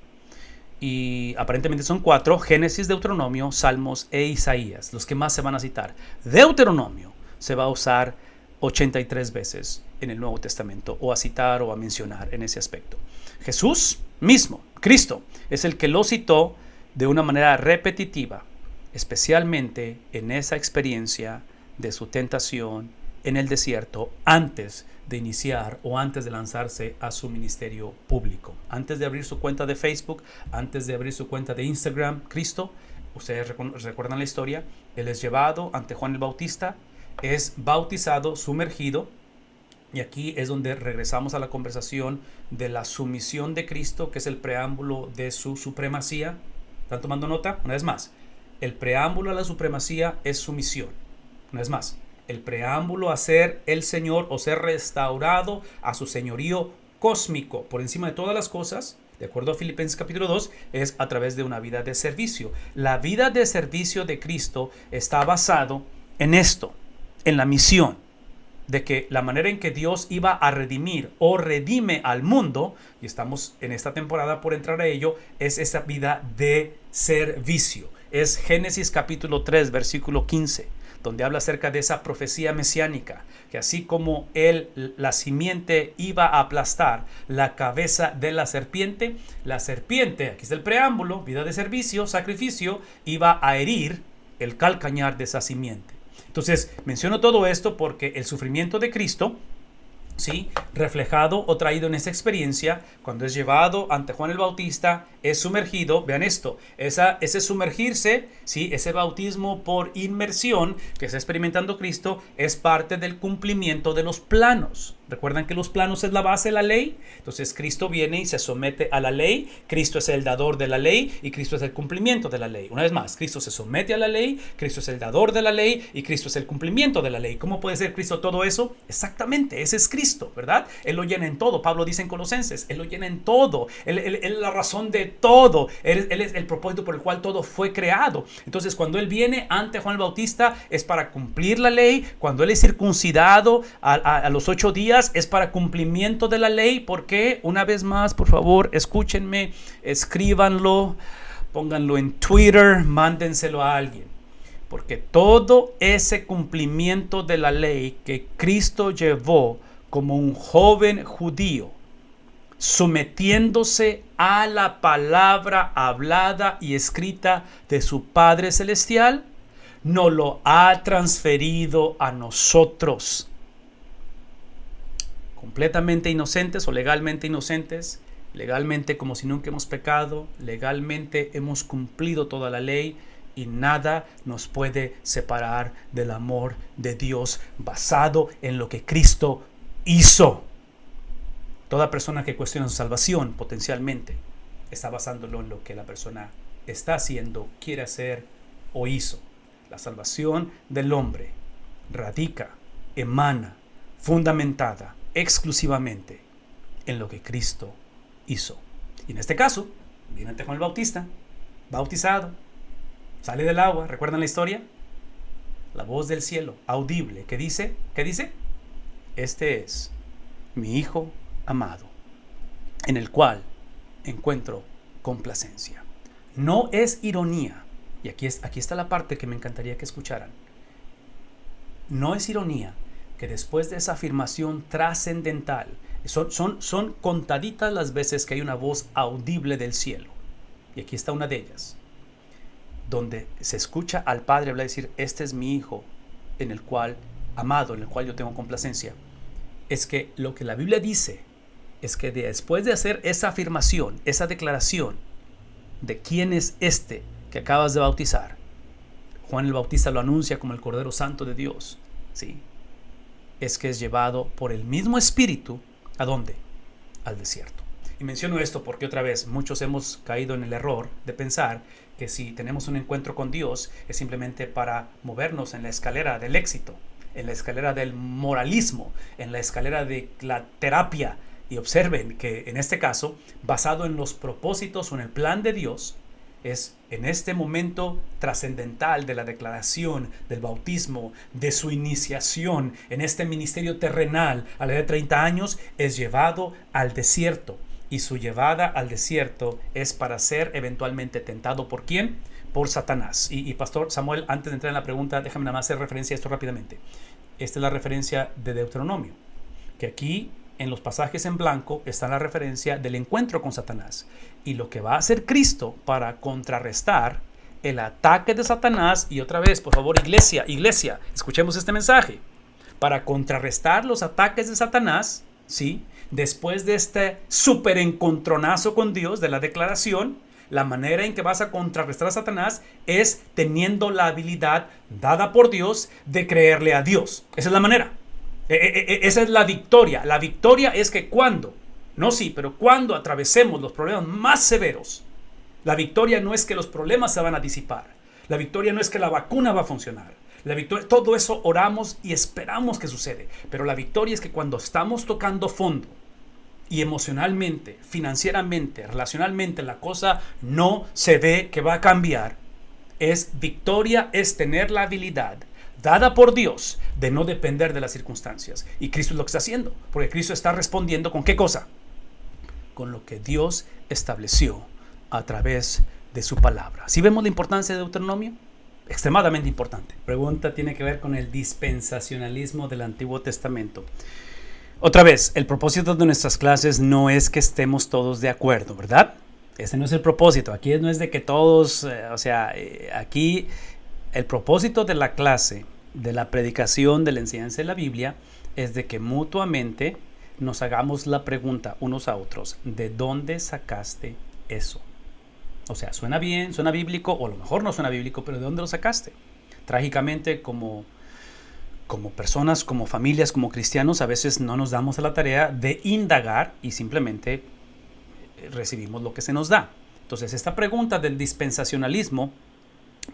Y aparentemente son 4, Génesis, Deuteronomio, Salmos e Isaías, los que más se van a citar. Deuteronomio se va a usar 83 veces en el Nuevo Testamento, o a citar o a mencionar en ese aspecto. Jesús mismo, Cristo, es el que lo citó de una manera repetitiva, especialmente en esa experiencia de su tentación en el desierto antes de iniciar o antes de lanzarse a su ministerio público. Antes de abrir su cuenta de Facebook, antes de abrir su cuenta de Instagram, Cristo, ustedes recuerdan la historia, Él es llevado ante Juan el Bautista, es bautizado, sumergido, y aquí es donde regresamos a la conversación de la sumisión de Cristo, que es el preámbulo de su supremacía. ¿Están tomando nota? Una vez más, el preámbulo a la supremacía es sumisión. Una vez más, el preámbulo a ser el Señor o ser restaurado a su señorío cósmico por encima de todas las cosas, de acuerdo a Filipenses capítulo 2, es a través de una vida de servicio. La vida de servicio de Cristo está basado en esto, en la misión, de que la manera en que Dios iba a redimir o redime al mundo, y estamos en esta temporada por entrar a ello, es esa vida de servicio. Es Génesis capítulo 3, versículo 15, donde habla acerca de esa profecía mesiánica, que así como la simiente iba a aplastar la cabeza de la serpiente, aquí está el preámbulo, vida de servicio, sacrificio, iba a herir el calcañar de esa simiente. Entonces, menciono todo esto porque el sufrimiento de Cristo, ¿sí?, reflejado o traído en esa experiencia, cuando es llevado ante Juan el Bautista, es sumergido. Vean esto, ese sumergirse, ¿sí?, ese bautismo por inmersión que está experimentando Cristo, es parte del cumplimiento de los planos. ¿Recuerdan que los planos es la base de la ley? Entonces Cristo viene y se somete a la ley. Cristo es el dador de la ley y Cristo es el cumplimiento de la ley. Una vez más, Cristo se somete a la ley, Cristo es el dador de la ley y Cristo es el cumplimiento de la ley. ¿Cómo puede ser Cristo todo eso? Exactamente, ese es Cristo, ¿verdad? Él lo llena en todo. Pablo dice en Colosenses, Él lo llena en todo. Él es la razón de todo. Él es el propósito por el cual todo fue creado. Entonces, cuando Él viene ante Juan el Bautista, es para cumplir la ley. Cuando Él es circuncidado a los 8 días, es para cumplimiento de la ley. Porque, una vez más, por favor, escúchenme, escríbanlo, pónganlo en Twitter, mándenselo a alguien. Porque todo ese cumplimiento de la ley que Cristo llevó como un joven judío, sometiéndose a la palabra hablada y escrita de su Padre Celestial, nos lo ha transferido a nosotros. Completamente inocentes o legalmente inocentes, legalmente como si nunca hemos pecado, legalmente hemos cumplido toda la ley y nada nos puede separar del amor de Dios basado en lo que Cristo hizo. Toda persona que cuestiona su salvación potencialmente está basándolo en lo que la persona está haciendo, quiere hacer o hizo. La salvación del hombre radica, emana, fundamentada exclusivamente en lo que Cristo hizo. Y en este caso, viene ante Juan el Bautista, bautizado, sale del agua. ¿Recuerdan la historia? La voz del cielo, audible, ¿qué dice? ¿Qué dice? Este es mi Hijo amado, en el cual encuentro complacencia. No es ironía, y aquí está la parte que me encantaría que escucharan. No es ironía que después de esa afirmación trascendental, son contaditas las veces que hay una voz audible del cielo, y aquí está una de ellas, donde se escucha al Padre hablar y decir, este es mi Hijo, en el cual, amado, en el cual yo tengo complacencia. Es que lo que la Biblia dice es que después de hacer esa afirmación, esa declaración de quién es este que acabas de bautizar, Juan el Bautista lo anuncia como el Cordero Santo de Dios, ¿sí? Es que es llevado por el mismo Espíritu, ¿a dónde? Al desierto. Y menciono esto porque otra vez muchos hemos caído en el error de pensar que si tenemos un encuentro con Dios es simplemente para movernos en la escalera del éxito, en la escalera del moralismo, en la escalera de la terapia. Y observen que en este caso, basado en los propósitos o en el plan de Dios, es en este momento trascendental de la declaración, del bautismo, de su iniciación en este ministerio terrenal a la edad de 30 años, es llevado al desierto. Y su llevada al desierto es para ser eventualmente tentado ¿por quién? Por Satanás. Y Pastor Samuel, antes de entrar en la pregunta, déjame nada más hacer referencia a esto rápidamente. Esta es la referencia de Deuteronomio, que aquí en los pasajes en blanco está la referencia del encuentro con Satanás y lo que va a hacer Cristo para contrarrestar el ataque de Satanás. Y otra vez, por favor, iglesia, escuchemos este mensaje. Para contrarrestar los ataques de Satanás, ¿sí? Después de este súper encontronazo con Dios de la declaración, la manera en que vas a contrarrestar a Satanás es teniendo la habilidad dada por Dios de creerle a Dios. Esa es la manera. Esa es la victoria. La victoria es que cuando atravesemos los problemas más severos, la victoria no es que los problemas se van a disipar. La victoria no es que la vacuna va a funcionar. La victoria, todo eso oramos y esperamos que sucede. Pero la victoria es que cuando estamos tocando fondo y emocionalmente, financieramente, relacionalmente, la cosa no se ve que va a cambiar, victoria es tener la habilidad dada por Dios de no depender de las circunstancias. Y Cristo es lo que está haciendo, porque Cristo está respondiendo ¿con qué cosa? Con lo que Dios estableció a través de su palabra. ¿Sí vemos la importancia de Deuteronomio? Extremadamente importante. Pregunta tiene que ver con el dispensacionalismo del Antiguo Testamento. Otra vez, el propósito de nuestras clases no es que estemos todos de acuerdo, ¿verdad? Ese no es el propósito. Aquí no es de que todos, aquí el propósito de la clase, de la predicación, de la enseñanza de la Biblia, es de que mutuamente nos hagamos la pregunta unos a otros, ¿de dónde sacaste eso? O sea, suena bien, suena bíblico, o a lo mejor no suena bíblico, pero ¿de dónde lo sacaste? Trágicamente, como personas, como familias, como cristianos, a veces no nos damos a la tarea de indagar y simplemente recibimos lo que se nos da. Entonces, esta pregunta del dispensacionalismo,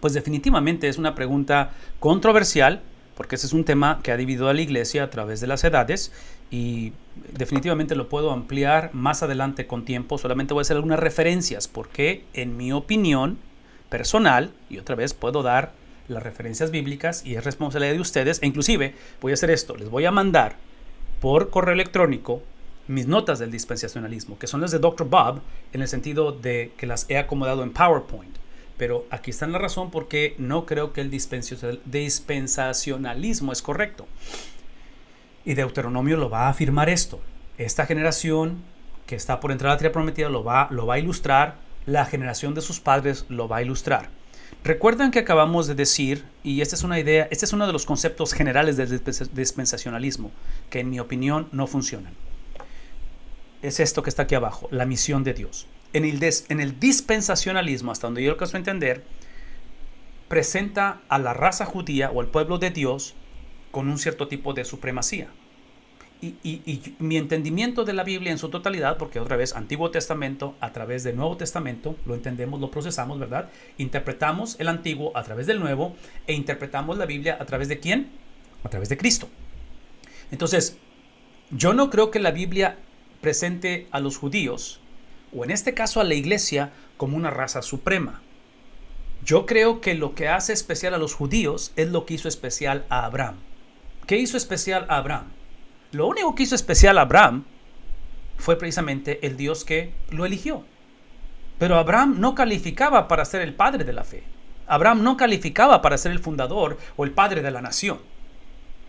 pues definitivamente es una pregunta controversial, porque ese es un tema que ha dividido a la iglesia a través de las edades y definitivamente lo puedo ampliar más adelante con tiempo. Solamente voy a hacer algunas referencias porque en mi opinión personal, y otra vez puedo dar las referencias bíblicas y es responsabilidad de ustedes, e inclusive voy a hacer esto, les voy a mandar por correo electrónico mis notas del dispensacionalismo, que son las de Dr. Bob, en el sentido de que las he acomodado en PowerPoint. Pero aquí está la razón porque no creo que el dispensacionalismo es correcto. Y Deuteronomio lo va a afirmar esto. Esta generación que está por entrar a la tierra prometida lo va a ilustrar. La generación de sus padres lo va a ilustrar. Recuerdan que acabamos de decir, y esta es una idea, este es uno de los conceptos generales del dispensacionalismo, que en mi opinión no funcionan. Es esto que está aquí abajo, la misión de Dios. En el dispensacionalismo, hasta donde yo alcanzo a entender, presenta a la raza judía o al pueblo de Dios con un cierto tipo de supremacía. y mi entendimiento de la Biblia en su totalidad, porque otra vez Antiguo Testamento a través del Nuevo Testamento, lo entendemos, lo procesamos, ¿verdad? Interpretamos el Antiguo a través del Nuevo e interpretamos la Biblia a través de ¿quién? A través de Cristo. Entonces, yo no creo que la Biblia presente a los judíos, o en este caso a la iglesia, como una raza suprema. Yo creo que lo que hace especial a los judíos es lo que hizo especial a Abraham. ¿Qué hizo especial a Abraham? Lo único que hizo especial a Abraham fue precisamente el Dios que lo eligió. Pero Abraham no calificaba para ser el padre de la fe. Abraham no calificaba para ser el fundador o el padre de la nación.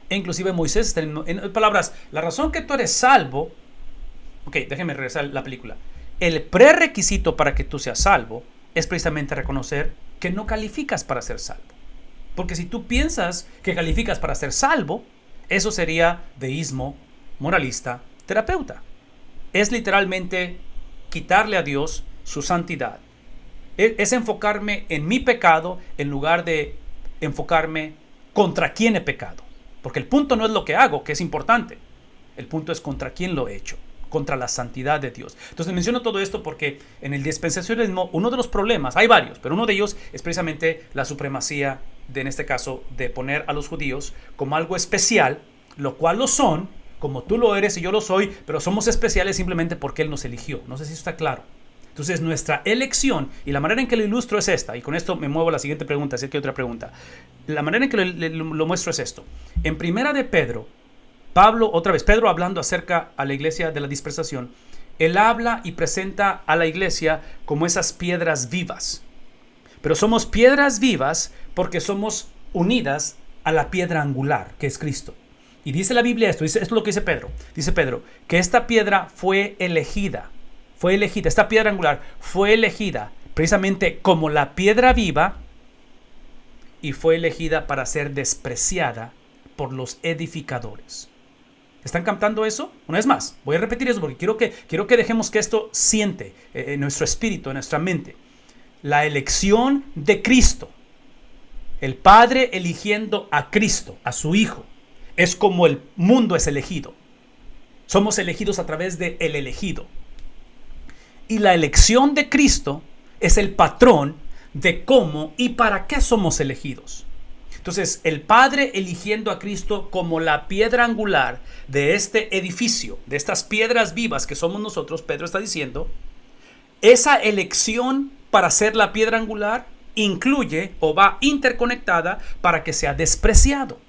E inclusive Moisés, en palabras, la razón que tú eres salvo, ok, déjenme regresar a la película. El prerequisito para que tú seas salvo es precisamente reconocer que no calificas para ser salvo. Porque si tú piensas que calificas para ser salvo, eso sería deísmo, moralista, terapeuta. Es literalmente quitarle a Dios su santidad. Es enfocarme en mi pecado en lugar de enfocarme contra quién he pecado. Porque el punto no es lo que hago, que es importante. El punto es contra quién lo he hecho, contra la santidad de Dios. Entonces menciono todo esto porque en el dispensacionalismo uno de los problemas, hay varios, pero uno de ellos es precisamente la supremacía en este caso, de poner a los judíos como algo especial, lo cual lo son, como tú lo eres y yo lo soy, pero somos especiales simplemente porque Él nos eligió. No sé si eso está claro. Entonces, nuestra elección, y la manera en que lo ilustro es esta, y con esto me muevo a la siguiente pregunta, si es que hay otra pregunta. La manera en que lo muestro es esto. En primera de Pedro, Pedro hablando acerca a la iglesia de la dispersación, él habla y presenta a la iglesia como esas piedras vivas. Pero somos piedras vivas porque somos unidas a la piedra angular, que es Cristo. Y dice la Biblia esto es lo que dice Pedro. Dice Pedro, que esta piedra fue elegida, esta piedra angular fue elegida precisamente como la piedra viva y fue elegida para ser despreciada por los edificadores. ¿Están captando eso? Una vez más, voy a repetir eso porque quiero que dejemos que esto siente en nuestro espíritu, en nuestra mente. La elección de Cristo, el Padre eligiendo a Cristo, a su Hijo, es como el mundo es elegido. Somos elegidos a través de el elegido. Y la elección de Cristo es el patrón de cómo y para qué somos elegidos. Entonces, el Padre eligiendo a Cristo como la piedra angular de este edificio, de estas piedras vivas que somos nosotros, Pedro está diciendo, esa elección para ser la piedra angular incluye o va interconectada para que sea despreciado.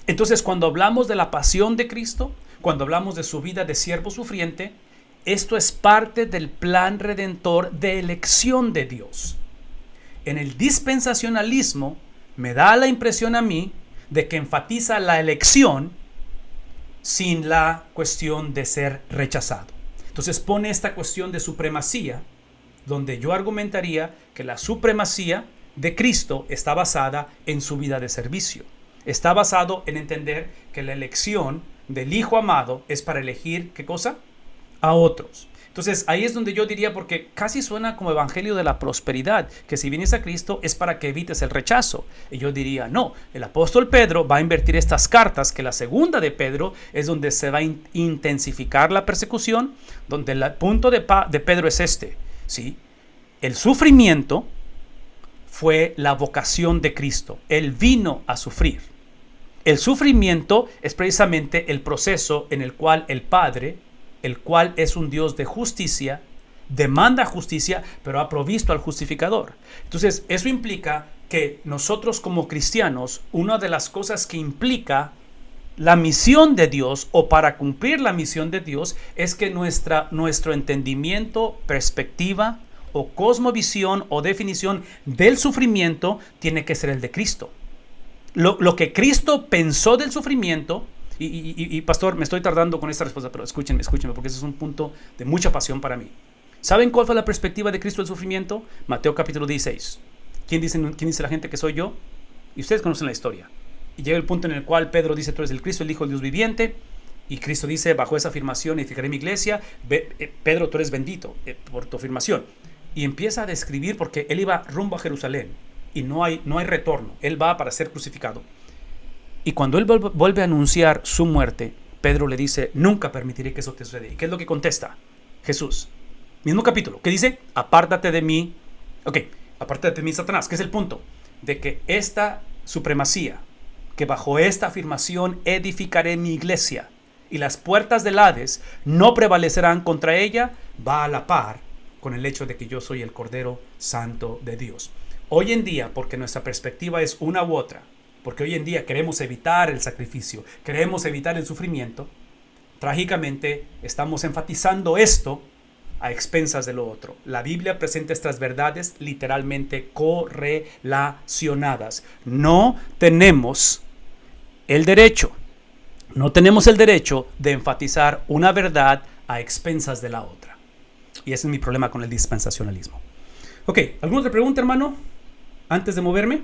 Entonces, cuando hablamos de la pasión de Cristo, cuando hablamos de su vida de siervo sufriente, esto es parte del plan redentor de elección de Dios. En el dispensacionalismo me da la impresión a mí de que enfatiza la elección sin la cuestión de ser rechazado. Entonces pone esta cuestión de supremacía, donde yo argumentaría que la supremacía de Cristo está basada en su vida de servicio. Está basado en entender que la elección del Hijo amado es para elegir, ¿qué cosa? A otros. Entonces ahí es donde yo diría, porque casi suena como evangelio de la prosperidad, que si vienes a Cristo es para que evites el rechazo. Y yo diría, no, el apóstol Pedro va a invertir estas cartas, que la segunda de Pedro es donde se va a intensificar la persecución, donde el punto de Pedro es este, ¿sí? El sufrimiento fue la vocación de Cristo. Él vino a sufrir. El sufrimiento es precisamente el proceso en el cual el Padre, el cual es un Dios de justicia, demanda justicia, pero ha provisto al justificador. Entonces, eso implica que nosotros como cristianos, una de las cosas que implica la misión de Dios, o para cumplir la misión de Dios, es que nuestro entendimiento, perspectiva o cosmovisión o definición del sufrimiento tiene que ser el de Cristo. Lo que Cristo pensó del sufrimiento, y pastor, me estoy tardando con esta respuesta, pero escúchenme, porque ese es un punto de mucha pasión para mí. ¿Saben cuál fue la perspectiva de Cristo del sufrimiento? Mateo capítulo 16. ¿Quién dice la gente que soy yo? Y ustedes conocen la historia. Y llega el punto en el cual Pedro dice, tú eres el Cristo, el Hijo del Dios viviente. Y Cristo dice, bajo esa afirmación edificaré mi iglesia. Pedro, tú eres bendito por tu afirmación. Y empieza a describir, porque él iba rumbo a Jerusalén y no hay retorno. Él va para ser crucificado. Y cuando él vuelve a anunciar su muerte, Pedro le dice, nunca permitiré que eso te suceda. ¿Y qué es lo que contesta Jesús? Mismo capítulo, ¿qué dice? Apártate de mí. Ok, apártate de mí, Satanás. ¿Qué es el punto? De que esta supremacía, que bajo esta afirmación edificaré mi iglesia y las puertas del Hades no prevalecerán contra ella, va a la par con el hecho de que yo soy el Cordero Santo de Dios. Hoy en día, porque nuestra perspectiva es una u otra, porque hoy en día queremos evitar el sacrificio, queremos evitar el sufrimiento, trágicamente estamos enfatizando esto a expensas de lo otro. La Biblia presenta estas verdades literalmente correlacionadas. No tenemos el derecho de enfatizar una verdad a expensas de la otra. Y ese es mi problema con el dispensacionalismo. Ok, ¿alguna otra pregunta, hermano? Antes de moverme.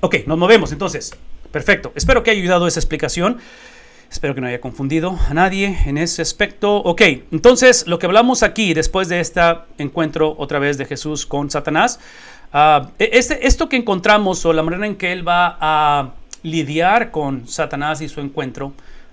Ok, nos movemos entonces. Perfecto. Espero que haya ayudado esa explicación. Espero que no haya confundido a nadie en ese aspecto. Ok, entonces lo que hablamos aquí después de este encuentro otra vez de Jesús con Satanás, esto que encontramos o la manera en que él va a lidiar con Satanás y su encuentro,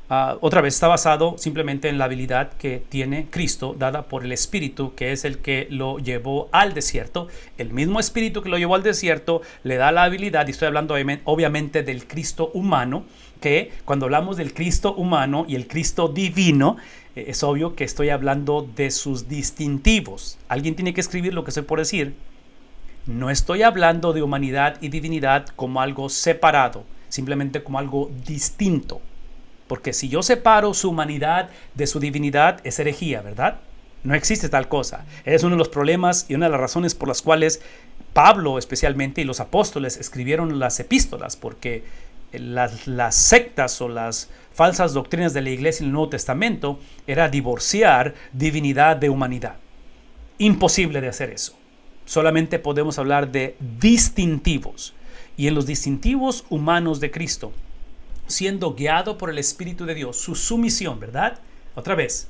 otra vez está basado simplemente en la habilidad que tiene Cristo dada por el Espíritu, que es el que lo llevó al desierto. El mismo Espíritu que lo llevó al desierto le da la habilidad, y estoy hablando obviamente del Cristo humano, que cuando hablamos del Cristo humano y el Cristo divino, es obvio que estoy hablando de sus distintivos. Alguien tiene que escribir lo que estoy por decir. No estoy hablando de humanidad y divinidad como algo separado, simplemente como algo distinto. Porque si yo separo su humanidad de su divinidad, es herejía, ¿verdad? No existe tal cosa. Es uno de los problemas y una de las razones por las cuales Pablo especialmente y los apóstoles escribieron las epístolas, porque las sectas o las falsas doctrinas de la iglesia en el Nuevo Testamento era divorciar divinidad de humanidad. Imposible de hacer eso. Solamente podemos hablar de distintivos. Y en los distintivos humanos de Cristo, siendo guiado por el Espíritu de Dios, su sumisión, ¿verdad? Otra vez,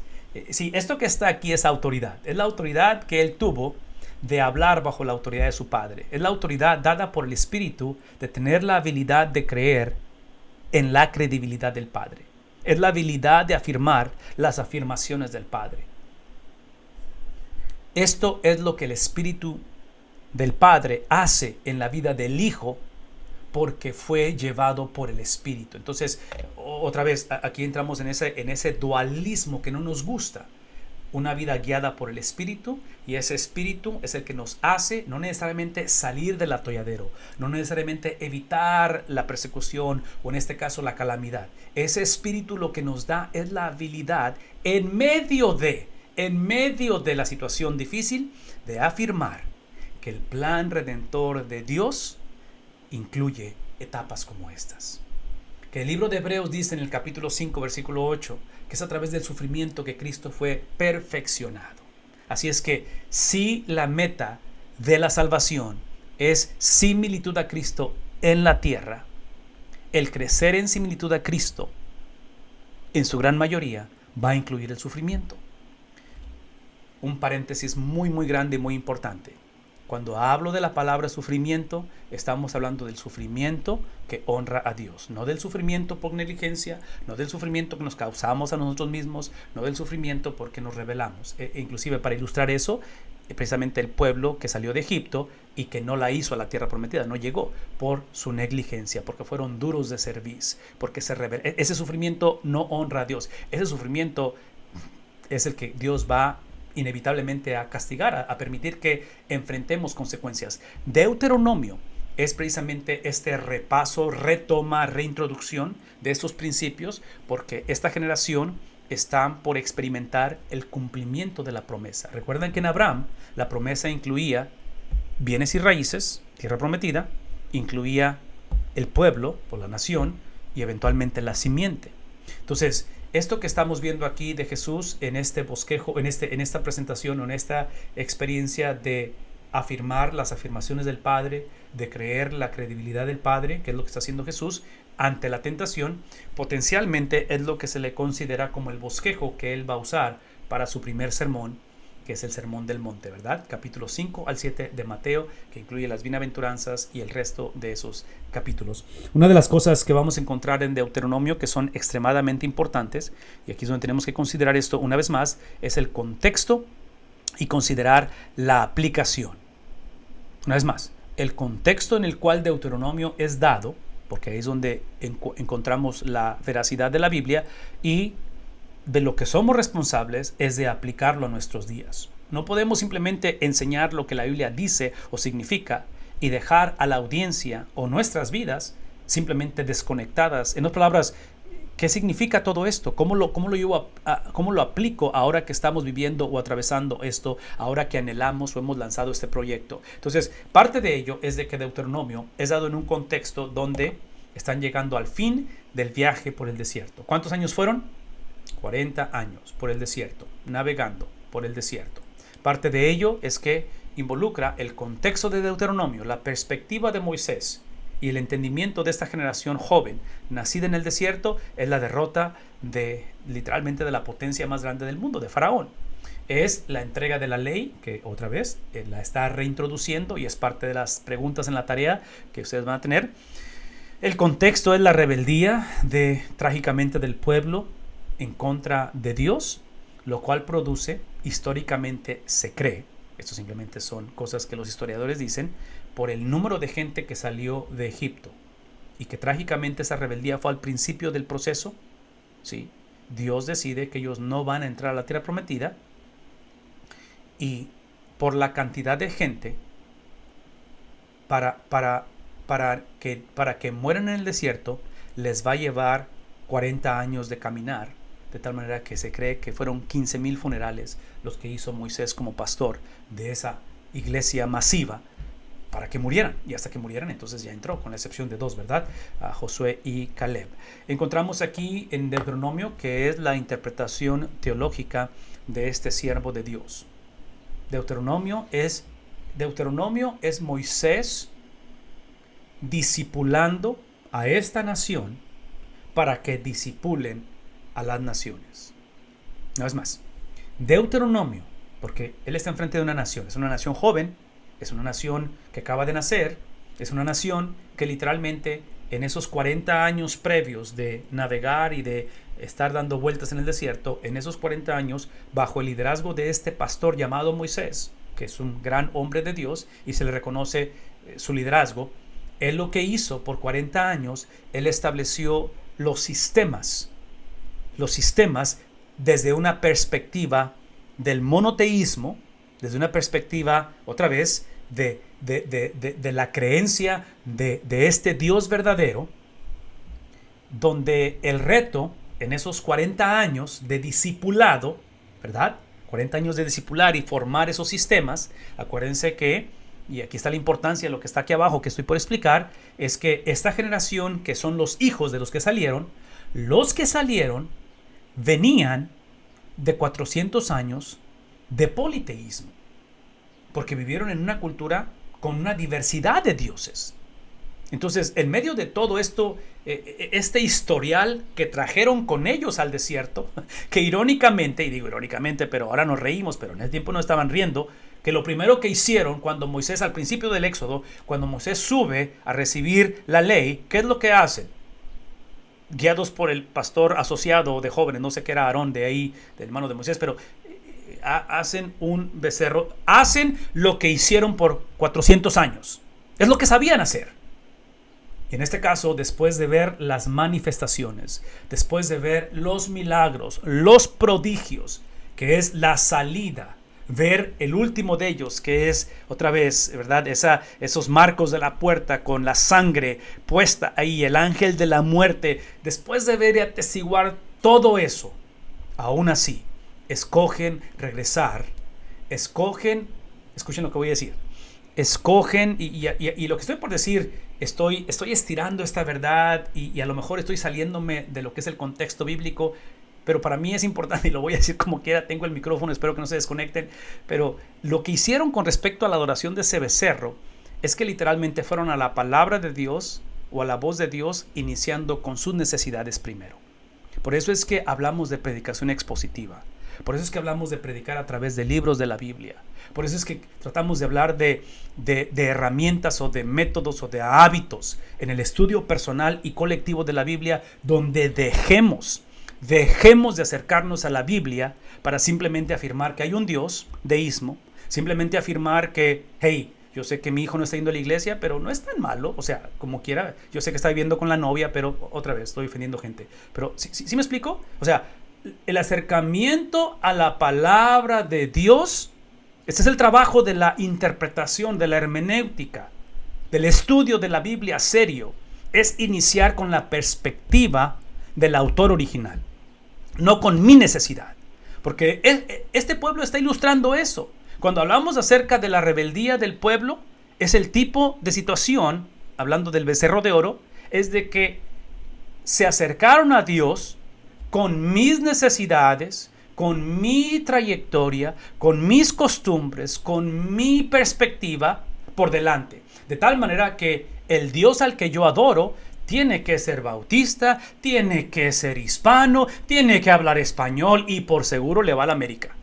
sí, esto que está aquí es autoridad. Es la autoridad que él tuvo de hablar bajo la autoridad de su Padre. Es la autoridad dada por el Espíritu de tener la habilidad de creer en la credibilidad del Padre. Es la habilidad de afirmar las afirmaciones del Padre. Esto es lo que el Espíritu del Padre hace en la vida del Hijo, porque fue llevado por el Espíritu. Entonces, otra vez, aquí entramos en ese dualismo que no nos gusta. Una vida guiada por el Espíritu, y ese Espíritu es el que nos hace no necesariamente salir del atolladero, no necesariamente evitar la persecución o en este caso la calamidad. Ese Espíritu lo que nos da es la habilidad en medio de la situación difícil de afirmar que el plan redentor de Dios incluye etapas como estas. Que el libro de Hebreos dice en el capítulo 5, versículo 8, que es a través del sufrimiento que Cristo fue perfeccionado. Así es que si la meta de la salvación es similitud a Cristo en la tierra, el crecer en similitud a Cristo, en su gran mayoría, va a incluir el sufrimiento. Un paréntesis muy, muy grande y muy importante. Cuando hablo de la palabra sufrimiento, estamos hablando del sufrimiento que honra a Dios, no del sufrimiento por negligencia, no del sufrimiento que nos causamos a nosotros mismos, no del sufrimiento porque nos rebelamos. Inclusive para ilustrar eso, precisamente el pueblo que salió de Egipto y que no la hizo a la tierra prometida, no llegó por su negligencia, porque fueron duros de cerviz, porque se rebelaron. Ese sufrimiento no honra a Dios. Ese sufrimiento es el que Dios va inevitablemente a castigar, a permitir que enfrentemos consecuencias. Deuteronomio es precisamente este repaso, retoma, reintroducción de estos principios, porque esta generación está por experimentar el cumplimiento de la promesa. Recuerden que en Abraham la promesa incluía bienes y raíces, tierra prometida, incluía el pueblo o la nación y eventualmente la simiente. Entonces, esto que estamos viendo aquí de Jesús en este bosquejo, en esta presentación o en esta experiencia de afirmar las afirmaciones del Padre, de creer la credibilidad del Padre, que es lo que está haciendo Jesús ante la tentación, potencialmente es lo que se le considera como el bosquejo que él va a usar para su primer sermón, que es el Sermón del Monte, ¿verdad? Capítulos 5 al 7 de Mateo, que incluye las bienaventuranzas y el resto de esos capítulos. Una de las cosas que vamos a encontrar en Deuteronomio que son extremadamente importantes, y aquí es donde tenemos que considerar esto una vez más, es el contexto y considerar la aplicación. Una vez más, el contexto en el cual Deuteronomio es dado, porque ahí es donde encontramos la veracidad de la Biblia, y de lo que somos responsables es de aplicarlo a nuestros días. No podemos simplemente enseñar lo que la Biblia dice o significa y dejar a la audiencia o nuestras vidas simplemente desconectadas. En otras palabras, ¿qué significa todo esto? ¿Cómo lo aplico ahora que estamos viviendo o atravesando esto, ahora que anhelamos o hemos lanzado este proyecto? Entonces, parte de ello es de que Deuteronomio es dado en un contexto donde están llegando al fin del viaje por el desierto. ¿Cuántos años fueron? 40 años por el desierto, navegando por el desierto. Parte de ello es que involucra el contexto de Deuteronomio, la perspectiva de Moisés y el entendimiento de esta generación joven nacida en el desierto es la derrota literalmente de la potencia más grande del mundo, de Faraón. Es la entrega de la ley, que otra vez la está reintroduciendo y es parte de las preguntas en la tarea que ustedes van a tener. El contexto es la rebeldía trágicamente del pueblo en contra de Dios, lo cual produce, históricamente se cree, esto simplemente son cosas que los historiadores dicen, por el número de gente que salió de Egipto y que trágicamente esa rebeldía fue al principio del proceso. ¿Sí? Dios decide que ellos no van a entrar a la tierra prometida y por la cantidad de gente para que mueran en el desierto les va a llevar 40 años de caminar, de tal manera que se cree que fueron 15,000 funerales los que hizo Moisés como pastor de esa iglesia masiva para que murieran, y hasta que murieran entonces ya entró, con la excepción de dos, ¿verdad? A Josué y Caleb. Encontramos aquí en Deuteronomio que es la interpretación teológica de este siervo de Dios. Deuteronomio es Moisés discipulando a esta nación para que discipulen a las naciones. Una vez más, Deuteronomio, porque él está enfrente de una nación, es una nación joven, es una nación que acaba de nacer, es una nación que literalmente en esos 40 años previos de navegar y de estar dando vueltas en el desierto, en esos 40 años, bajo el liderazgo de este pastor llamado Moisés, que es un gran hombre de Dios y se le reconoce su liderazgo, él lo que hizo por 40 años, él estableció los sistemas desde una perspectiva del monoteísmo, desde una perspectiva, otra vez, de la creencia de este Dios verdadero, donde el reto en esos 40 años de discipulado, ¿verdad? 40 años de discipular y formar esos sistemas, acuérdense que, y aquí está la importancia de lo que está aquí abajo que estoy por explicar, es que esta generación que son los hijos de los que salieron venían de 400 años de politeísmo, porque vivieron en una cultura con una diversidad de dioses. Entonces, en medio de todo esto, este historial que trajeron con ellos al desierto, que irónicamente, y digo irónicamente, pero ahora nos reímos, pero en ese tiempo no estaban riendo, que lo primero que hicieron cuando Moisés, al principio del Éxodo, cuando Moisés sube a recibir la ley, ¿qué es lo que hacen? Guiados por el pastor asociado de jóvenes, no sé qué era Aarón de ahí, del hermano de Moisés, pero hacen un becerro, hacen lo que hicieron por 400 años, es lo que sabían hacer. En este caso, después de ver las manifestaciones, después de ver los milagros, los prodigios, que es la salida, ver el último de ellos, que es otra vez, ¿verdad? Esos marcos de la puerta con la sangre puesta ahí, el ángel de la muerte. Después de ver y atestiguar todo eso, aún así, escogen regresar, escuchen lo que voy a decir, escogen, y lo que estoy por decir, estoy estirando esta verdad y a lo mejor estoy saliéndome de lo que es el contexto bíblico, pero para mí es importante y lo voy a decir como quiera, tengo el micrófono, espero que no se desconecten, pero lo que hicieron con respecto a la adoración de ese becerro es que literalmente fueron a la palabra de Dios o a la voz de Dios iniciando con sus necesidades primero. Por eso es que hablamos de predicación expositiva, Por eso es que hablamos de predicar a través de libros de la Biblia. Por eso es que tratamos de hablar de herramientas o de métodos o de hábitos en el estudio personal y colectivo de la Biblia, donde dejemos de acercarnos a la Biblia para simplemente afirmar que hay un Dios, deísmo, simplemente afirmar que, hey, yo sé que mi hijo no está yendo a la iglesia, pero no es tan malo, o sea, como quiera, yo sé que está viviendo con la novia, pero otra vez estoy ofendiendo gente. Pero ¿sí me explico? O sea, el acercamiento a la palabra de Dios, este es el trabajo de la interpretación, de la hermenéutica, del estudio de la Biblia serio, es iniciar con la perspectiva del autor original, no con mi necesidad. Porque este pueblo está ilustrando eso. Cuando hablamos acerca de la rebeldía del pueblo, es el tipo de situación, hablando del becerro de oro, es de que se acercaron a Dios con mis necesidades, con mi trayectoria, con mis costumbres, con mi perspectiva por delante. De tal manera que el Dios al que yo adoro tiene que ser bautista, tiene que ser hispano, tiene que hablar español y por seguro le va a la América.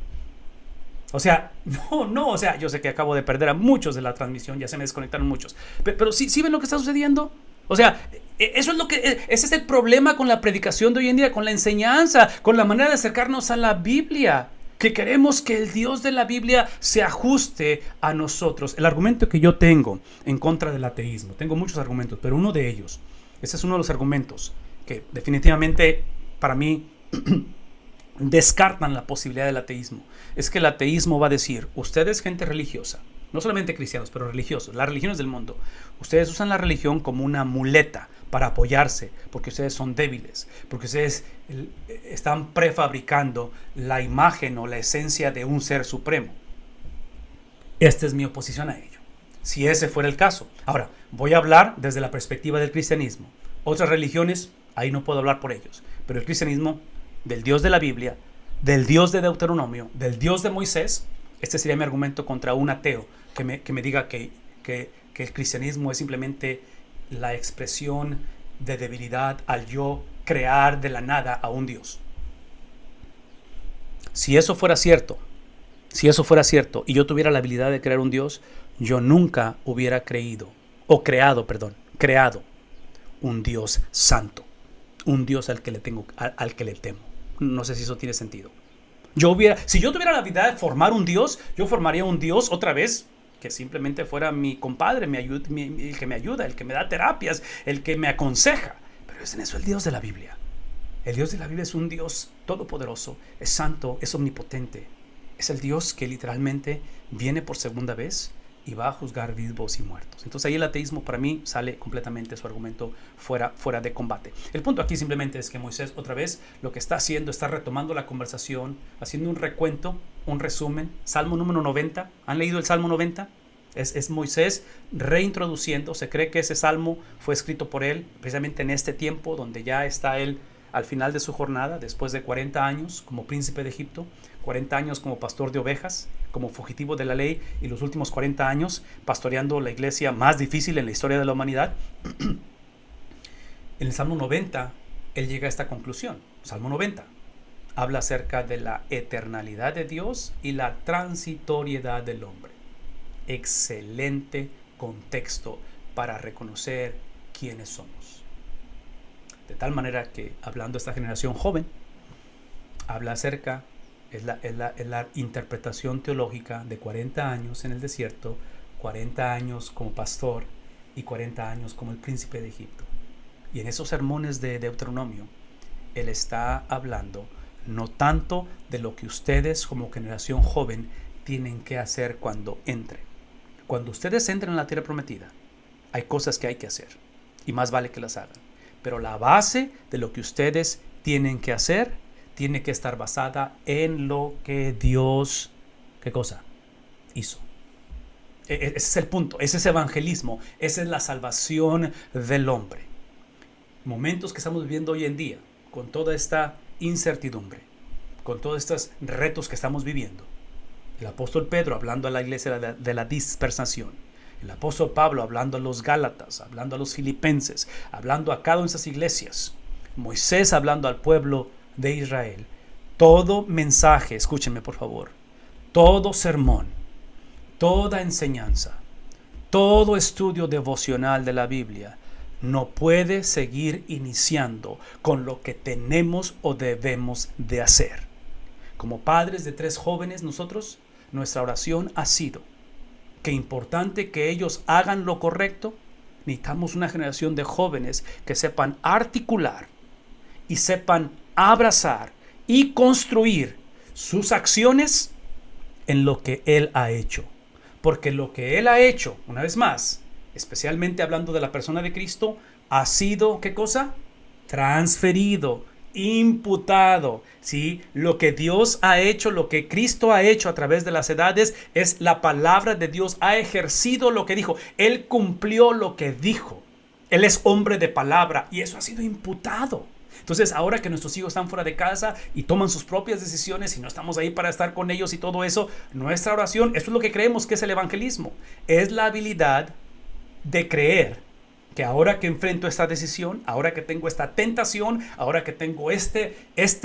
O sea, o sea, yo sé que acabo de perder a muchos de la transmisión, ya se me desconectaron muchos. Pero ¿sí ven lo que está sucediendo? O sea, ese es el problema con la predicación de hoy en día, con la enseñanza, con la manera de acercarnos a la Biblia. Que queremos que el Dios de la Biblia se ajuste a nosotros. El argumento que yo tengo en contra del ateísmo, tengo muchos argumentos, pero uno de ellos, ese es uno de los argumentos que definitivamente para mí descartan la posibilidad del ateísmo. Es que el ateísmo va a decir, ustedes gente religiosa, no solamente cristianos, pero religiosos, las religiones del mundo, ustedes usan la religión como una muleta para apoyarse, porque ustedes son débiles, porque ustedes están prefabricando la imagen o la esencia de un ser supremo. Esta es mi oposición a ello, si ese fuera el caso. Ahora, voy a hablar desde la perspectiva del cristianismo. Otras religiones, ahí no puedo hablar por ellos, pero el cristianismo, del Dios de la Biblia, del Dios de Deuteronomio, del Dios de Moisés, este sería mi argumento contra un ateo que me diga que el cristianismo es simplemente la expresión de debilidad al yo crear de la nada a un Dios. Si eso fuera cierto y yo tuviera la habilidad de crear un Dios, yo nunca hubiera creado un Dios santo, un Dios al que le temo. No sé si eso tiene sentido. Si yo tuviera la habilidad de formar un Dios, yo formaría un Dios otra vez que simplemente fuera mi compadre, el que me ayuda, el que me da terapias, el que me aconseja. Pero es en eso el Dios de la Biblia. El Dios de la Biblia es un Dios todopoderoso, es santo, es omnipotente. Es el Dios que literalmente viene por segunda vez y va a juzgar vivos y muertos. Entonces ahí el ateísmo para mí sale completamente su argumento fuera de combate. El punto aquí simplemente es que Moisés otra vez lo que está haciendo, está retomando la conversación, haciendo un recuento, un resumen. Salmo número 90, ¿han leído el Salmo 90? Es Moisés reintroduciendo, se cree que ese salmo fue escrito por él precisamente en este tiempo donde ya está él al final de su jornada, después de 40 años como príncipe de Egipto, 40 años como pastor de ovejas, como fugitivo de la ley, y los últimos 40 años pastoreando la iglesia más difícil en la historia de la humanidad. En el Salmo 90, él llega a esta conclusión. Salmo 90 habla acerca de la eternalidad de Dios y la transitoriedad del hombre. Excelente contexto para reconocer quiénes somos. De tal manera que, hablando de esta generación joven, habla acerca, es la interpretación teológica de 40 años en el desierto, 40 años como pastor y 40 años como el príncipe de Egipto. Y en esos sermones de Deuteronomio, él está hablando no tanto de lo que ustedes como generación joven tienen que hacer cuando entren. Cuando ustedes entren en la tierra prometida, hay cosas que hay que hacer y más vale que las hagan. Pero la base de lo que ustedes tienen que hacer tiene que estar basada en lo que Dios, ¿qué cosa? Hizo. Ese es el punto, ese es evangelismo, esa es la salvación del hombre. Momentos que estamos viviendo hoy en día, con toda esta incertidumbre, con todos estos retos que estamos viviendo. El apóstol Pedro hablando a la iglesia de la dispersación. El apóstol Pablo hablando a los Gálatas, hablando a los Filipenses, hablando a cada una de esas iglesias. Moisés hablando al pueblo de Israel. Todo mensaje, escúchenme por favor, todo sermón, toda enseñanza, todo estudio devocional de la Biblia no puede seguir iniciando con lo que tenemos o debemos de hacer. Como padres de 3 jóvenes, nosotros, nuestra oración ha sido que importante que ellos hagan lo correcto. Necesitamos una generación de jóvenes que sepan articular y sepan abrazar y construir sus acciones en lo que Él ha hecho. Porque lo que Él ha hecho, una vez más, especialmente hablando de la persona de Cristo, ha sido, ¿qué cosa? Transferido, imputado, ¿sí? Lo que Dios ha hecho, lo que Cristo ha hecho a través de las edades, es la palabra de Dios, ha ejercido lo que dijo. Él cumplió lo que dijo. Él es hombre de palabra y eso ha sido imputado. Entonces, ahora que nuestros hijos están fuera de casa y toman sus propias decisiones y no estamos ahí para estar con ellos y todo eso, nuestra oración, esto es lo que creemos que es el evangelismo, es la habilidad de creer que ahora que enfrento esta decisión, ahora que tengo esta tentación, ahora que tengo este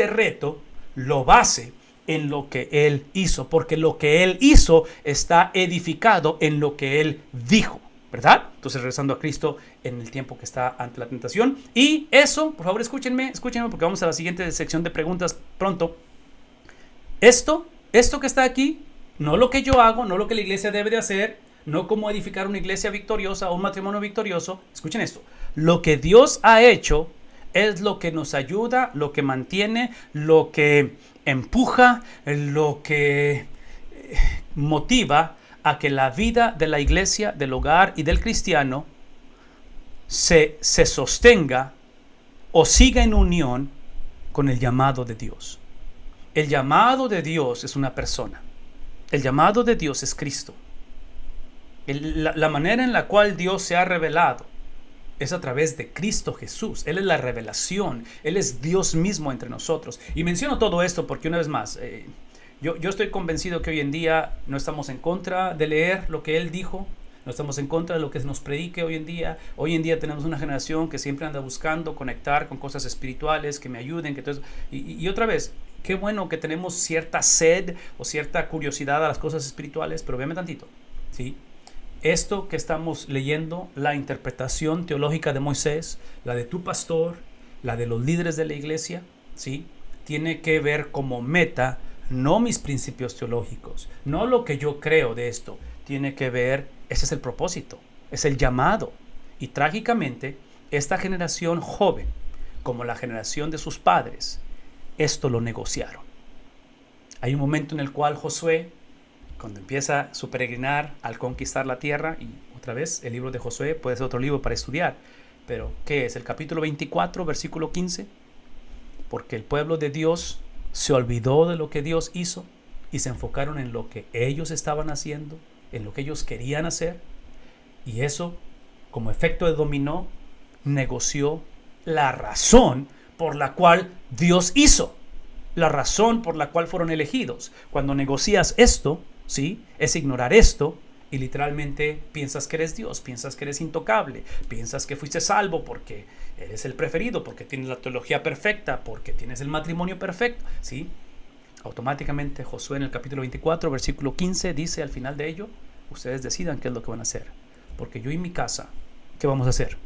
reto, lo base en lo que Él hizo, porque lo que Él hizo está edificado en lo que Él dijo, ¿verdad? Entonces, regresando a Cristo en el tiempo que está ante la tentación. Y eso, por favor, escúchenme, porque vamos a la siguiente sección de preguntas pronto. Esto que está aquí, no lo que yo hago, no lo que la iglesia debe de hacer, no cómo edificar una iglesia victoriosa o un matrimonio victorioso. Escuchen esto. Lo que Dios ha hecho es lo que nos ayuda, lo que mantiene, lo que empuja, lo que motiva a que la vida de la iglesia, del hogar y del cristiano se sostenga o siga en unión con el llamado de Dios. El llamado de Dios es una persona. El llamado de Dios es Cristo. La manera en la cual Dios se ha revelado es a través de Cristo Jesús. Él es la revelación. Él es Dios mismo entre nosotros. Y menciono todo esto porque, una vez más, yo estoy convencido que hoy en día no estamos en contra de leer lo que Él dijo. No estamos en contra de lo que nos predique hoy en día. Hoy en día tenemos una generación que siempre anda buscando conectar con cosas espirituales que me ayuden. Y otra vez, qué bueno que tenemos cierta sed o cierta curiosidad a las cosas espirituales, pero véame tantito, ¿sí? Esto que estamos leyendo, la interpretación teológica de Moisés, la de tu pastor, la de los líderes de la iglesia, ¿sí? Tiene que ver como meta, no mis principios teológicos, no lo que yo creo de esto. Tiene que ver, ese es el propósito, es el llamado. Y trágicamente, esta generación joven, como la generación de sus padres, esto lo negociaron. Hay un momento en el cual Josué, cuando empieza su peregrinar al conquistar la tierra, y otra vez el libro de Josué puede ser otro libro para estudiar, pero ¿qué es? El capítulo 24, versículo 15, porque el pueblo de Dios se olvidó de lo que Dios hizo y se enfocaron en lo que ellos estaban haciendo, en lo que ellos querían hacer, y eso, como efecto de dominó, negoció la razón por la cual Dios hizo, la razón por la cual fueron elegidos. Cuando negocias esto, ¿sí? Es ignorar esto y literalmente piensas que eres Dios, piensas que eres intocable, piensas que fuiste salvo porque eres el preferido, porque tienes la teología perfecta, porque tienes el matrimonio perfecto, ¿sí? Automáticamente Josué en el capítulo 24, versículo 15 dice al final de ello, ustedes decidan qué es lo que van a hacer, porque yo y mi casa, ¿qué vamos a hacer?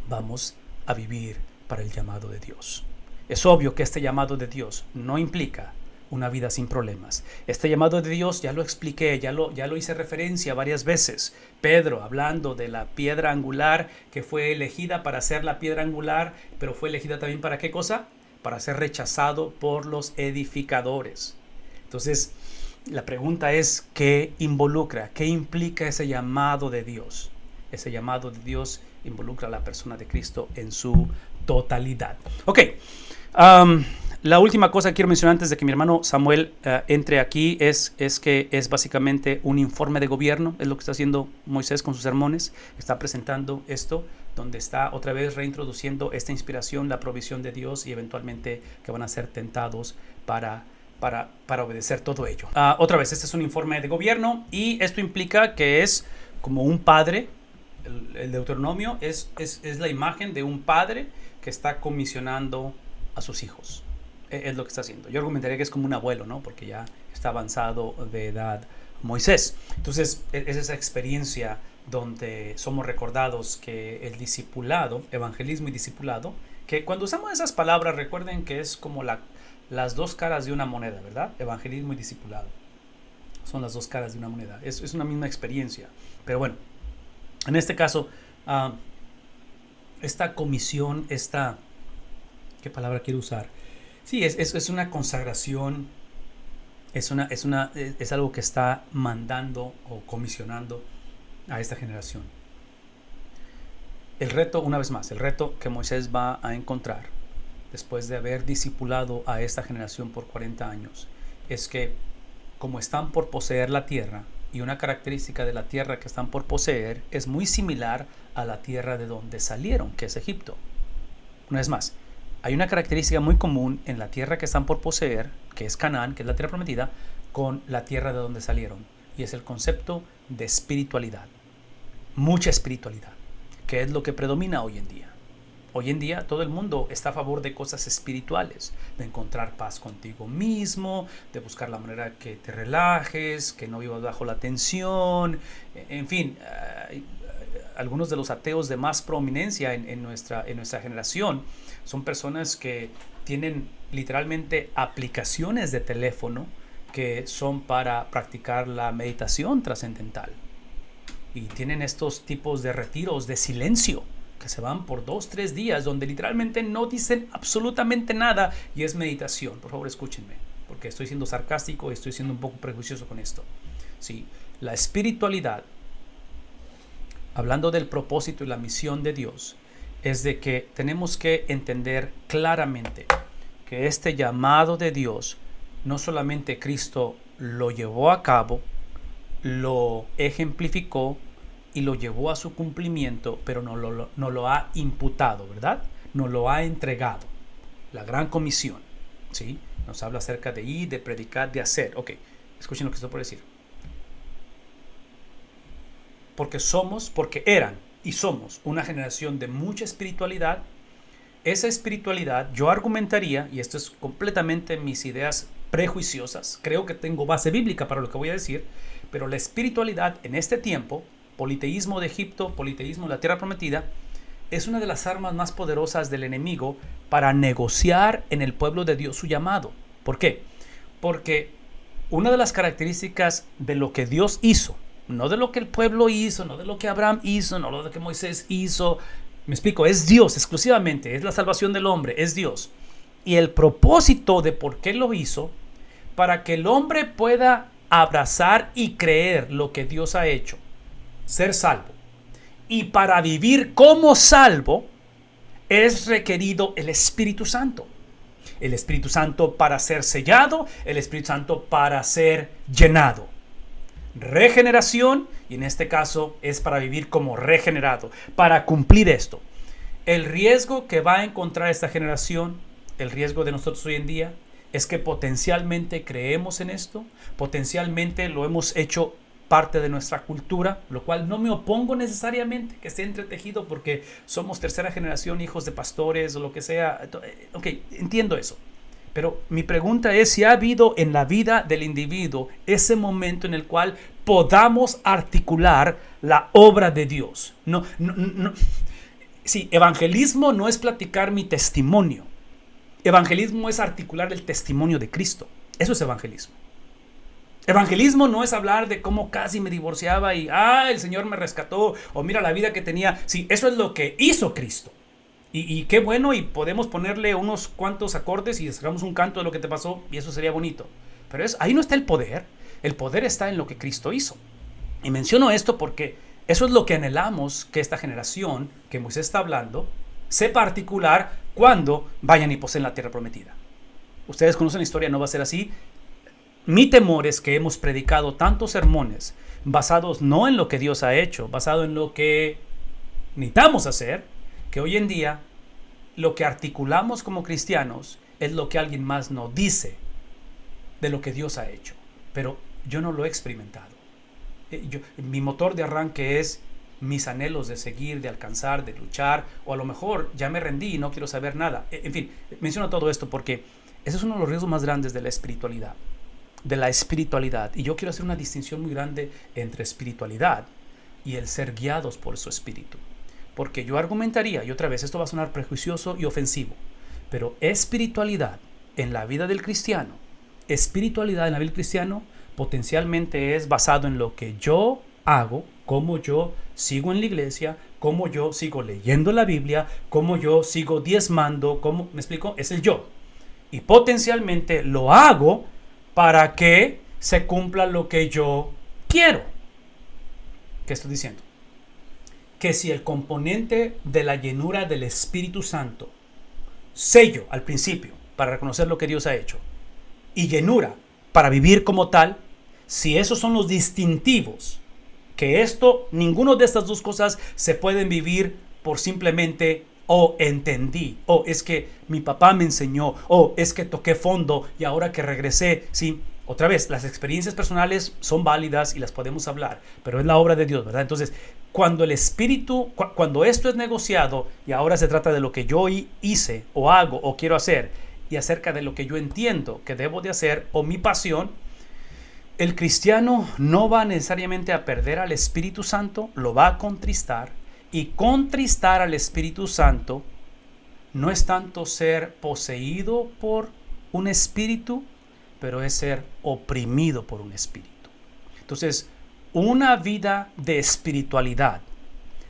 Vamos a vivir para el llamado de Dios. Es obvio que este llamado de Dios no implica una vida sin problemas. Este llamado de Dios ya lo expliqué, ya lo hice referencia varias veces. Pedro hablando de la piedra angular que fue elegida para ser la piedra angular, pero fue elegida también ¿para qué cosa? Para ser rechazado por los edificadores. Entonces, la pregunta es, ¿qué involucra? ¿Qué implica ese llamado de Dios? Ese llamado de Dios involucra a la persona de Cristo en su totalidad. Ok. La última cosa que quiero mencionar antes de que mi hermano Samuel entre aquí es que es básicamente un informe de gobierno. Es lo que está haciendo Moisés con sus sermones. Está presentando esto, donde está otra vez reintroduciendo esta inspiración, la provisión de Dios y eventualmente que van a ser tentados para obedecer todo ello. Otra vez, este es un informe de gobierno y esto implica que es como un padre. El Deuteronomio es la imagen de un padre que está comisionando a sus hijos. es lo que está haciendo. Yo argumentaría que es como un abuelo, ¿no? Porque ya está avanzado de edad Moisés. Entonces, es esa experiencia donde somos recordados que el discipulado, evangelismo y discipulado, que cuando usamos esas palabras, recuerden que es como las dos caras de una moneda, ¿verdad? Evangelismo y discipulado. Son las dos caras de una moneda. Es una misma experiencia. Pero bueno, en este caso, esta comisión, ¿qué palabra quiero usar? Sí, es una consagración, es algo que está mandando o comisionando a esta generación. El reto, una vez más, el reto que Moisés va a encontrar después de haber discipulado a esta generación por 40 años, es que como están por poseer la tierra, y una característica de la tierra que están por poseer es muy similar a la tierra de donde salieron, que es Egipto. Una vez más, hay una característica muy común en la tierra que están por poseer, que es Canaán, que es la tierra prometida, con la tierra de donde salieron, y es el concepto de espiritualidad. Mucha espiritualidad, que es lo que predomina hoy en día. Hoy en día todo el mundo está a favor de cosas espirituales, de encontrar paz contigo mismo, de buscar la manera que te relajes, que no vivas bajo la tensión, en fin, algunos de los ateos de más prominencia en nuestra generación son personas que tienen literalmente aplicaciones de teléfono que son para practicar la meditación trascendental. Y tienen estos tipos de retiros de silencio que se van por 2-3 días donde literalmente no dicen absolutamente nada y es meditación. Por favor, escúchenme, porque estoy siendo sarcástico y estoy siendo un poco prejuicioso con esto. Sí, la espiritualidad, hablando del propósito y la misión de Dios, es de que tenemos que entender claramente que este llamado de Dios no solamente Cristo lo llevó a cabo, lo ejemplificó y lo llevó a su cumplimiento, pero no lo ha imputado, ¿verdad? No lo ha entregado. La gran comisión, ¿sí? Nos habla acerca de ir, de predicar, de hacer. Ok, escuchen lo que estoy por decir. Porque eran y somos una generación de mucha espiritualidad. Esa espiritualidad, yo argumentaría, y esto es completamente mis ideas prejuiciosas, creo que tengo base bíblica para lo que voy a decir, pero la espiritualidad en este tiempo, politeísmo de Egipto, politeísmo de la tierra prometida, es una de las armas más poderosas del enemigo para negociar en el pueblo de Dios su llamado. ¿Por qué? Porque una de las características de lo que Dios hizo, no de lo que el pueblo hizo, no de lo que Abraham hizo, no de lo que Moisés hizo, me explico, es Dios exclusivamente, es la salvación del hombre, es Dios. Y el propósito de por qué lo hizo, para que el hombre pueda abrazar y creer lo que Dios ha hecho, ser salvo. Y para vivir como salvo es requerido el Espíritu Santo. El Espíritu Santo para ser sellado, el Espíritu Santo para ser llenado. Regeneración, y en este caso es para vivir como regenerado, para cumplir esto. El riesgo que va a encontrar esta generación, el riesgo de nosotros hoy en día, es que potencialmente creemos en esto, potencialmente lo hemos hecho parte de nuestra cultura, lo cual no me opongo necesariamente que esté entretejido porque somos tercera generación, hijos de pastores o lo que sea. Ok, entiendo eso. Pero mi pregunta es si ha habido en la vida del individuo ese momento en el cual podamos articular la obra de Dios. No. Sí, evangelismo no es platicar mi testimonio. Evangelismo es articular el testimonio de Cristo. Eso es evangelismo. Evangelismo no es hablar de cómo casi me divorciaba y el Señor me rescató, o mira la vida que tenía. Sí, eso es lo que hizo Cristo. Y qué bueno, y podemos ponerle unos cuantos acordes y sacamos un canto de lo que te pasó y eso sería bonito. Pero ahí no está el poder. El poder está en lo que Cristo hizo. Y menciono esto porque eso es lo que anhelamos que esta generación que Moisés está hablando sepa articular cuando vayan y poseen la tierra prometida. Ustedes conocen la historia, no va a ser así. Mi temor es que hemos predicado tantos sermones basados no en lo que Dios ha hecho, basado en lo que necesitamos hacer, que hoy en día lo que articulamos como cristianos es lo que alguien más nos dice de lo que Dios ha hecho. Pero yo no lo he experimentado. Mi motor de arranque es mis anhelos de seguir, de alcanzar, de luchar, o a lo mejor ya me rendí y no quiero saber nada. En fin, menciono todo esto porque Ese es uno de los riesgos más grandes de la espiritualidad. De la espiritualidad. Y yo quiero hacer una distinción muy grande entre espiritualidad y el ser guiados por su espíritu. Porque yo argumentaría, y otra vez, esto va a sonar prejuicioso y ofensivo, pero espiritualidad en la vida del cristiano, espiritualidad en la vida del cristiano potencialmente es basado en lo que yo hago, cómo yo sigo en la iglesia, cómo yo sigo leyendo la Biblia, cómo yo sigo diezmando, cómo, ¿me explico? Es el yo. Y potencialmente lo hago para que se cumpla lo que yo quiero. ¿Qué estoy diciendo? Que si el componente de la llenura del Espíritu Santo, sello al principio para reconocer lo que Dios ha hecho, y llenura para vivir como tal, si esos son los distintivos, que ninguno de estas dos cosas se pueden vivir por simplemente, entendí, es que mi papá me enseñó, es que toqué fondo y ahora que regresé, sí. Otra vez, las experiencias personales son válidas y las podemos hablar, pero es la obra de Dios, ¿verdad? Entonces, cuando el Espíritu, cuando esto es negociado y ahora se trata de lo que yo hice o hago o quiero hacer y acerca de lo que yo entiendo que debo de hacer o mi pasión, el cristiano no va necesariamente a perder al Espíritu Santo, lo va a contristar, y contristar al Espíritu Santo no es tanto ser poseído por un espíritu, pero es ser oprimido por un espíritu. Entonces, una vida de espiritualidad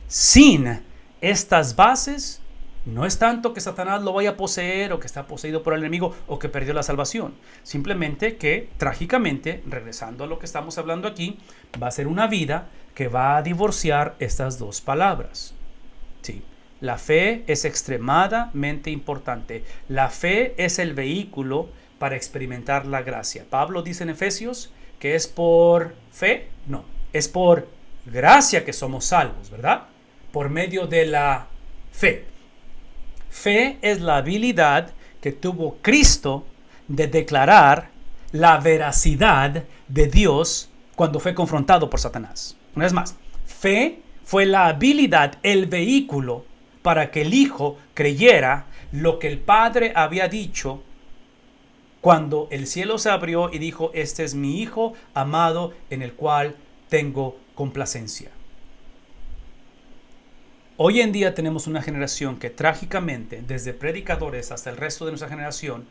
sin estas bases no es tanto que Satanás lo vaya a poseer o que está poseído por el enemigo o que perdió la salvación. Simplemente que, trágicamente, regresando a lo que estamos hablando aquí, va a ser una vida que va a divorciar estas dos palabras. Sí. La fe es extremadamente importante. La fe es el vehículo para experimentar la gracia. Pablo dice en Efesios que es por fe, no, es por gracia que somos salvos, ¿verdad? Por medio de la fe. Fe es la habilidad que tuvo Cristo de declarar la veracidad de Dios cuando fue confrontado por Satanás. Una vez más, fe fue la habilidad, el vehículo para que el Hijo creyera lo que el Padre había dicho cuando el cielo se abrió y dijo: este es mi Hijo amado en el cual tengo complacencia. Hoy en día tenemos una generación que trágicamente, desde predicadores hasta el resto de nuestra generación,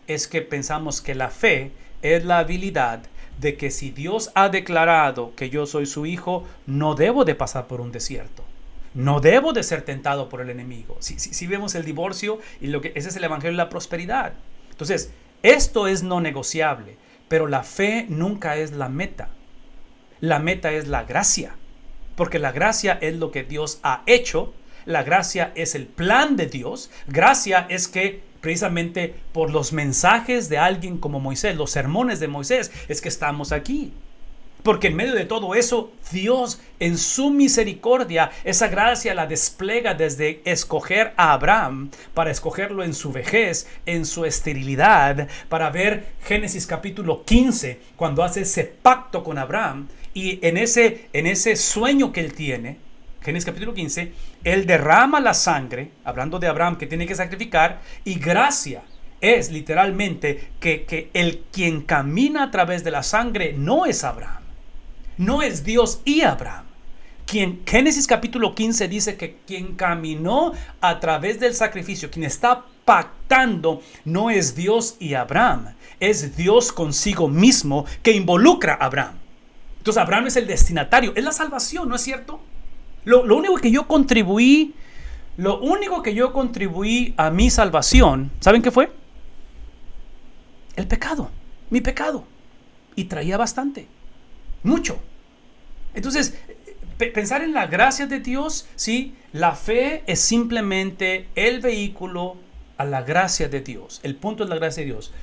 es que pensamos que la fe es la habilidad de que si Dios ha declarado que yo soy su hijo, no debo de pasar por un desierto. No debo de ser tentado por el enemigo. Si vemos el divorcio y ese es el evangelio de la prosperidad. Entonces, esto es no negociable, pero la fe nunca es la meta. La meta es la gracia. Porque la gracia es lo que Dios ha hecho, la gracia es el plan de Dios, gracia es que precisamente por los mensajes de alguien como Moisés, los sermones de Moisés, es que estamos aquí. Porque en medio de todo eso, Dios en su misericordia, esa gracia la despliega desde escoger a Abraham, para escogerlo en su vejez, en su esterilidad, para ver Génesis capítulo 15, cuando hace ese pacto con Abraham. Y en ese sueño que él tiene, Génesis capítulo 15, él derrama la sangre, hablando de Abraham que tiene que sacrificar, y gracia es literalmente que el quien camina a través de la sangre no es Abraham, no es Dios y Abraham. Génesis capítulo 15 dice que quien caminó a través del sacrificio, quien está pactando, no es Dios y Abraham, es Dios consigo mismo que involucra a Abraham. Entonces Abraham es el destinatario, es la salvación, ¿no es cierto? Lo único que yo contribuí a mi salvación, ¿saben qué fue? El pecado, mi pecado. Y traía bastante, mucho. Entonces, pensar en la gracia de Dios, sí, la fe es simplemente el vehículo a la gracia de Dios. El punto es la gracia de Dios.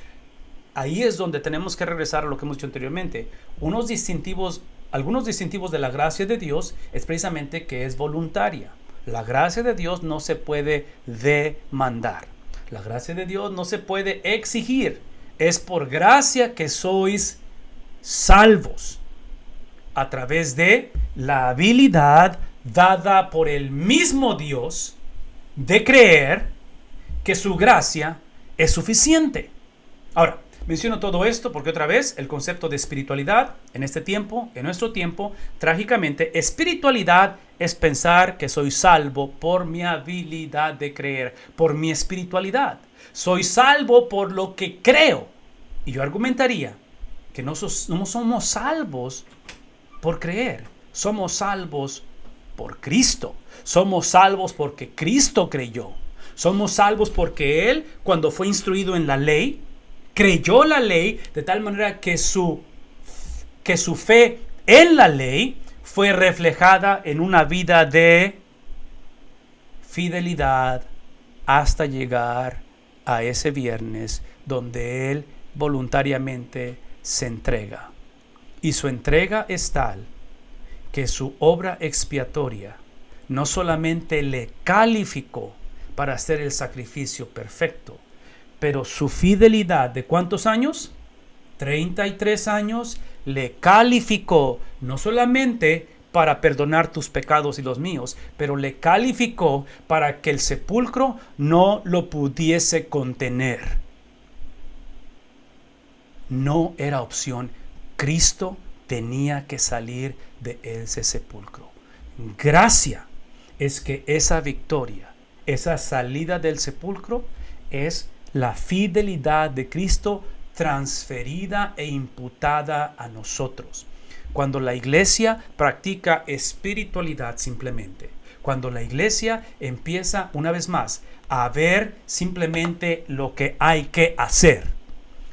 Ahí es donde tenemos que regresar a lo que hemos dicho anteriormente. Algunos distintivos de la gracia de Dios es precisamente que es voluntaria. La gracia de Dios no se puede demandar. La gracia de Dios no se puede exigir. Es por gracia que sois salvos, a través de la habilidad dada por el mismo Dios de creer que su gracia es suficiente. Ahora, menciono todo esto porque otra vez el concepto de espiritualidad en este tiempo, en nuestro tiempo, trágicamente, espiritualidad es pensar que soy salvo por mi habilidad de creer, por mi espiritualidad. Soy salvo por lo que creo. Y yo argumentaría que no somos salvos por creer, somos salvos por Cristo. Somos salvos porque Cristo creyó. Somos salvos porque Él, cuando fue instruido en la ley, creyó la ley de tal manera que su fe en la ley fue reflejada en una vida de fidelidad hasta llegar a ese viernes donde Él voluntariamente se entrega. Y su entrega es tal que su obra expiatoria no solamente le calificó para hacer el sacrificio perfecto, pero su fidelidad de ¿cuántos años? 33 años le calificó no solamente para perdonar tus pecados y los míos, pero le calificó para que el sepulcro no lo pudiese contener. No era opción. Cristo tenía que salir de ese sepulcro. Gracia es que esa victoria, esa salida del sepulcro es la fidelidad de Cristo transferida e imputada a nosotros. Cuando la iglesia practica espiritualidad simplemente, cuando la iglesia empieza una vez más a ver simplemente lo que hay que hacer,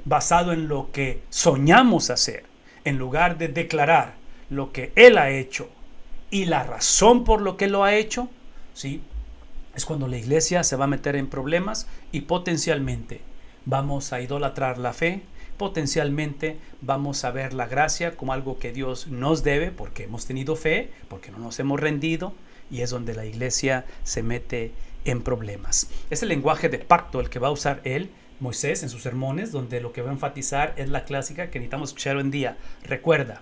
basado en lo que soñamos hacer, en lugar de declarar lo que Él ha hecho y la razón por lo que lo ha hecho, ¿sí? Es cuando la iglesia se va a meter en problemas y potencialmente vamos a idolatrar la fe, potencialmente vamos a ver la gracia como algo que Dios nos debe porque hemos tenido fe, porque no nos hemos rendido, y es donde la iglesia se mete en problemas. Es el lenguaje de pacto el que va a usar Moisés en sus sermones, donde lo que va a enfatizar es la clásica que necesitamos escuchar hoy en día. Recuerda.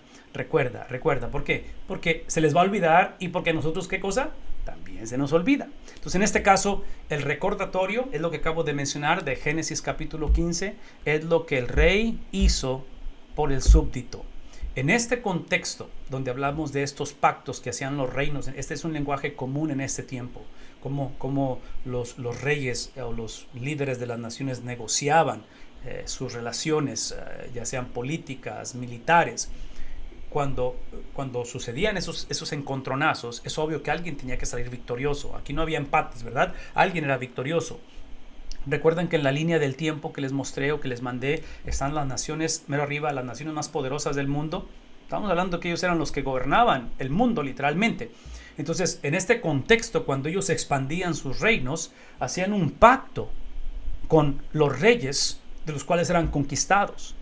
¿Por qué? Porque se les va a olvidar y porque nosotros, ¿qué cosa? También se nos olvida. Entonces, en este caso, el recordatorio es lo que acabo de mencionar de Génesis capítulo 15, es lo que el rey hizo por el súbdito. En este contexto, donde hablamos de estos pactos que hacían los reinos, este es un lenguaje común en este tiempo, como los reyes o los líderes de las naciones negociaban sus relaciones, ya sean políticas, militares. Cuando sucedían esos encontronazos, es obvio que alguien tenía que salir victorioso. Aquí no había empates, ¿verdad? Alguien era victorioso. Recuerdan que en la línea del tiempo que les mostré o que les mandé están las naciones, mero arriba, las naciones más poderosas del mundo. Estamos hablando que ellos eran los que gobernaban el mundo literalmente. Entonces, en este contexto, cuando ellos expandían sus reinos, hacían un pacto con los reyes de los cuales eran conquistados.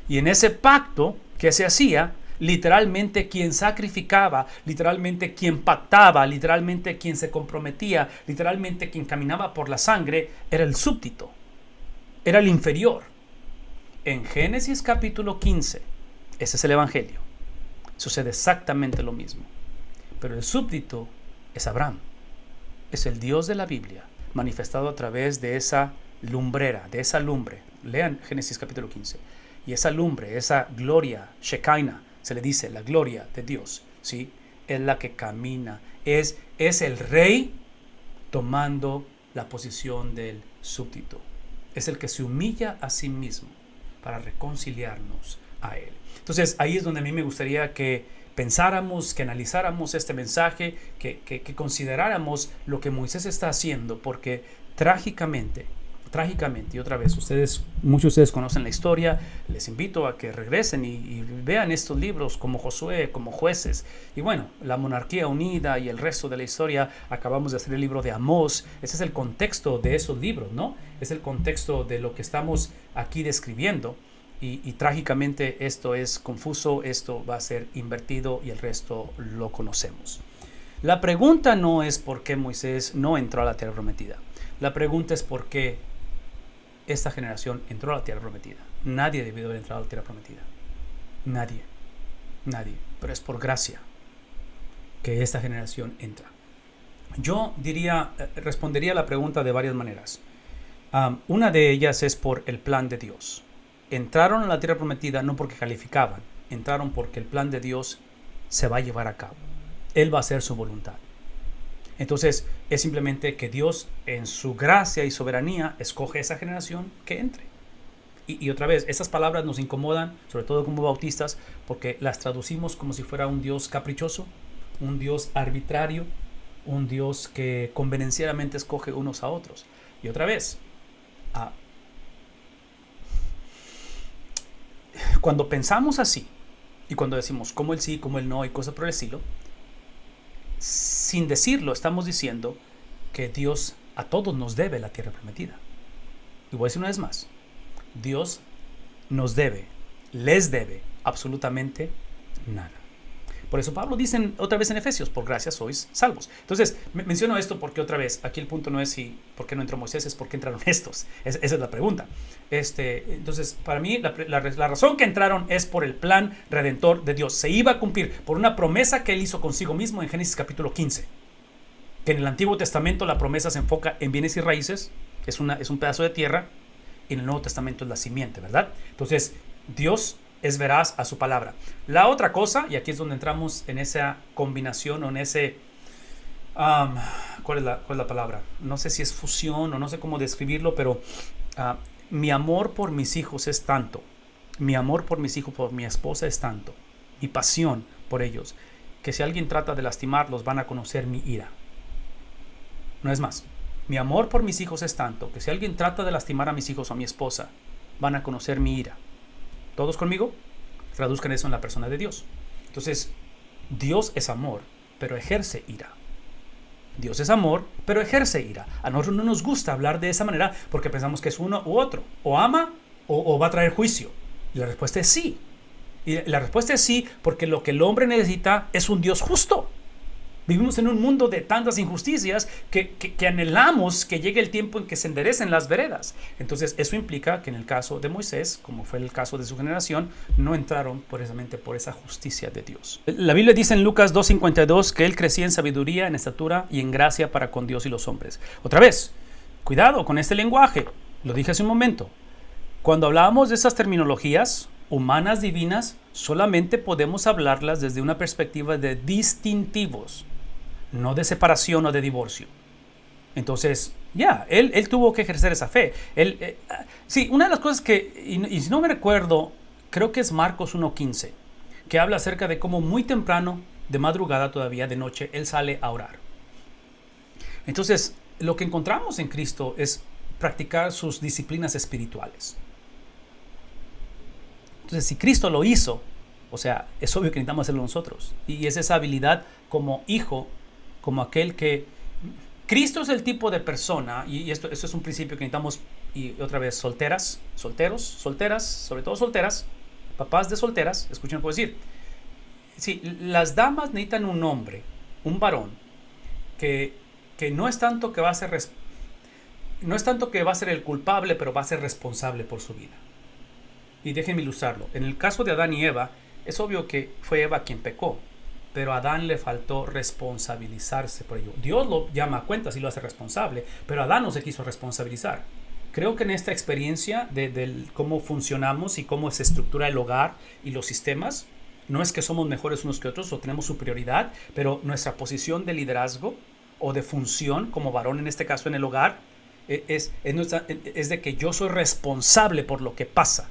Y en ese pacto que se hacía, literalmente quien sacrificaba, literalmente quien pactaba, literalmente quien se comprometía, literalmente quien caminaba por la sangre, era el súbdito, era el inferior. En Génesis capítulo 15, ese es el evangelio, sucede exactamente lo mismo. Pero el súbdito es Abraham, es el Dios de la Biblia, manifestado a través de esa lumbrera, de esa lumbre. Lean Génesis capítulo 15. Y esa lumbre, esa gloria, Shekinah, se le dice la gloria de Dios, ¿sí? Es la que camina, es el rey tomando la posición del súbdito. Es el que se humilla a sí mismo para reconciliarnos a Él. Entonces, ahí es donde a mí me gustaría que pensáramos, que analizáramos este mensaje, que consideráramos lo que Moisés está haciendo, porque trágicamente, y otra vez, muchos de ustedes conocen la historia, les invito a que regresen y vean estos libros como Josué, como Jueces, y bueno, la monarquía unida y el resto de la historia. Acabamos de hacer el libro de Amós. Ese es el contexto de esos libros, ¿no? Es el contexto de lo que estamos aquí describiendo, y trágicamente esto es confuso, esto va a ser invertido y el resto lo conocemos. La pregunta no es por qué Moisés no entró a la tierra prometida. La pregunta es por qué esta generación entró a la tierra prometida. Nadie debió haber entrado a la tierra prometida. Nadie. Pero es por gracia que esta generación entra. Yo respondería a la pregunta de varias maneras. Una de ellas es por el plan de Dios. entraron a la tierra prometida no porque calificaban, entraron porque el plan de Dios se va a llevar a cabo. Él va a hacer su voluntad. Entonces es simplemente que Dios en su gracia y soberanía escoge esa generación que entre. Y otra vez, esas palabras nos incomodan, sobre todo como bautistas, porque las traducimos como si fuera un Dios caprichoso, un Dios arbitrario, un Dios que convenencieramente escoge unos a otros. Y otra vez, cuando pensamos así, y cuando decimos cómo el sí, cómo el no y cosas por el estilo, sin decirlo estamos diciendo que Dios a todos nos debe la tierra prometida. Y voy a decir una vez más, Dios nos debe, les debe absolutamente nada. Por eso Pablo dice otra vez en Efesios, por gracia sois salvos. Entonces, menciono esto porque otra vez, aquí el punto no es si por qué no entró Moisés, es por qué entraron estos. Esa es la pregunta. Entonces, para mí, la razón que entraron es por el plan redentor de Dios. Se iba a cumplir por una promesa que él hizo consigo mismo en Génesis capítulo 15. Que en el Antiguo Testamento la promesa se enfoca en bienes y raíces, es un pedazo de tierra, y en el Nuevo Testamento es la simiente, ¿verdad? Entonces, Dios es veraz a su palabra. La otra cosa, y aquí es donde entramos en esa combinación o en ese... ¿cuál es la palabra? No sé si es fusión o no sé cómo describirlo, pero mi amor por mis hijos es tanto. Mi amor por mis hijos, por mi esposa es tanto. Mi pasión por ellos, que si alguien trata de lastimarlos van a conocer mi ira. No es más. Mi amor por mis hijos es tanto que si alguien trata de lastimar a mis hijos o a mi esposa, van a conocer mi ira. ¿Todos conmigo? Traduzcan eso en la persona de Dios. Entonces, Dios es amor, pero ejerce ira. Dios es amor, pero ejerce ira. A nosotros no nos gusta hablar de esa manera porque pensamos que es uno u otro. O ama o va a traer juicio. Y la respuesta es sí. Y la respuesta es sí porque lo que el hombre necesita es un Dios justo. Vivimos en un mundo de tantas injusticias que anhelamos que llegue el tiempo en que se enderecen las veredas. Entonces eso implica que en el caso de Moisés, como fue el caso de su generación, no entraron precisamente por esa justicia de Dios. La Biblia dice en Lucas 2:52 que él crecía en sabiduría, en estatura y en gracia para con Dios y los hombres. Otra vez, cuidado con este lenguaje. Lo dije hace un momento. Cuando hablábamos de esas terminologías humanas divinas, solamente podemos hablarlas desde una perspectiva de distintivos, no de separación o de divorcio. Entonces, él tuvo que ejercer esa fe. Sí, una de las cosas que, y si no me recuerdo, creo que es Marcos 1:15, que habla acerca de cómo muy temprano, de madrugada todavía, de noche, él sale a orar. Entonces, lo que encontramos en Cristo es practicar sus disciplinas espirituales. Entonces, si Cristo lo hizo, o sea, es obvio que necesitamos hacerlo nosotros. Y es esa habilidad como hijo, como aquel que... Cristo es el tipo de persona, y esto es un principio que necesitamos, y otra vez, solteras, sobre todo solteras, papás de solteras, escuchen lo que voy a decir. Sí, las damas necesitan un hombre, un varón, que no es tanto que va a ser el culpable, pero va a ser responsable por su vida. Y déjenme ilustrarlo. En el caso de Adán y Eva, es obvio que fue Eva quien pecó, pero a Adán le faltó responsabilizarse por ello. Dios lo llama a cuentas y lo hace responsable, pero Adán no se quiso responsabilizar. Creo que en esta experiencia de cómo funcionamos y cómo se estructura el hogar y los sistemas, no es que somos mejores unos que otros o tenemos superioridad, pero nuestra posición de liderazgo o de función como varón, en este caso en el hogar, es de que yo soy responsable por lo que pasa.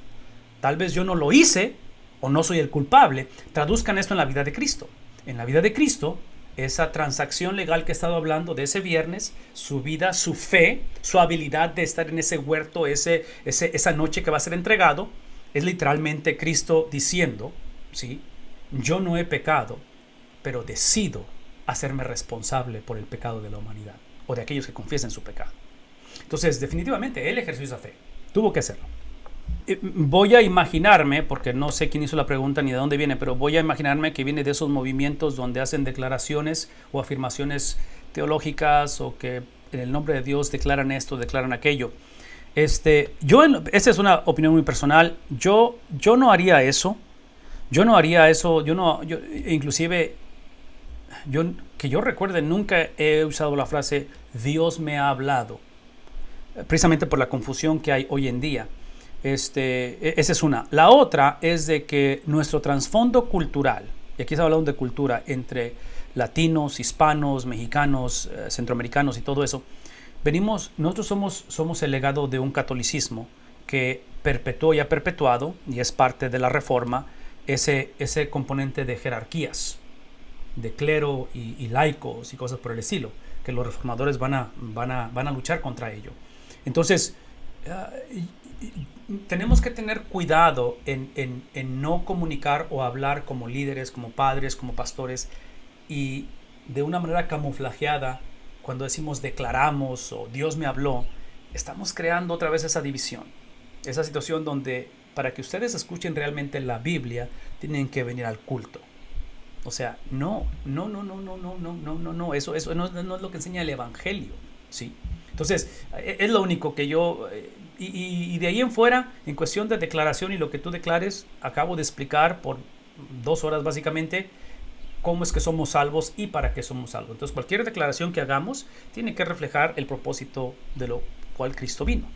Tal vez yo no lo hice o no soy el culpable. Traduzcan esto en la vida de Cristo. En la vida de Cristo, esa transacción legal que he estado hablando de ese viernes, su vida, su fe, su habilidad de estar en ese huerto, esa noche que va a ser entregado, es literalmente Cristo diciendo, ¿sí? Yo no he pecado, pero decido hacerme responsable por el pecado de la humanidad o de aquellos que confiesen su pecado. Entonces, definitivamente, él ejerció esa fe. Tuvo que hacerlo. Voy a imaginarme, porque no sé quién hizo la pregunta ni de dónde viene, pero voy a imaginarme que viene de esos movimientos donde hacen declaraciones o afirmaciones teológicas o que en el nombre de Dios declaran esto, declaran aquello. Esta es una opinión muy personal. Yo no haría eso. Inclusive, que yo recuerde, nunca he usado la frase Dios me ha hablado, precisamente por la confusión que hay hoy en día. Esa es una. La otra es de que nuestro trasfondo cultural, y aquí estamos hablando de cultura entre latinos, hispanos, mexicanos, centroamericanos y todo eso, nosotros somos el legado de un catolicismo que perpetuó y ha perpetuado, y es parte de la reforma, ese componente de jerarquías, de clero y laicos y cosas por el estilo, que los reformadores van a luchar contra ello. Entonces, tenemos que tener cuidado en no comunicar o hablar como líderes, como padres, como pastores, y de una manera camuflajeada, cuando decimos declaramos o Dios me habló, estamos creando otra vez esa división, esa situación donde para que ustedes escuchen realmente la Biblia, tienen que venir al culto. O sea, no, eso no es lo que enseña el Evangelio, ¿sí? Entonces, es lo único que yo, y de ahí en fuera, en cuestión de declaración y lo que tú declares, acabo de explicar por 2 horas básicamente cómo es que somos salvos y para qué somos salvos. Entonces, cualquier declaración que hagamos tiene que reflejar el propósito de lo cual Cristo vino.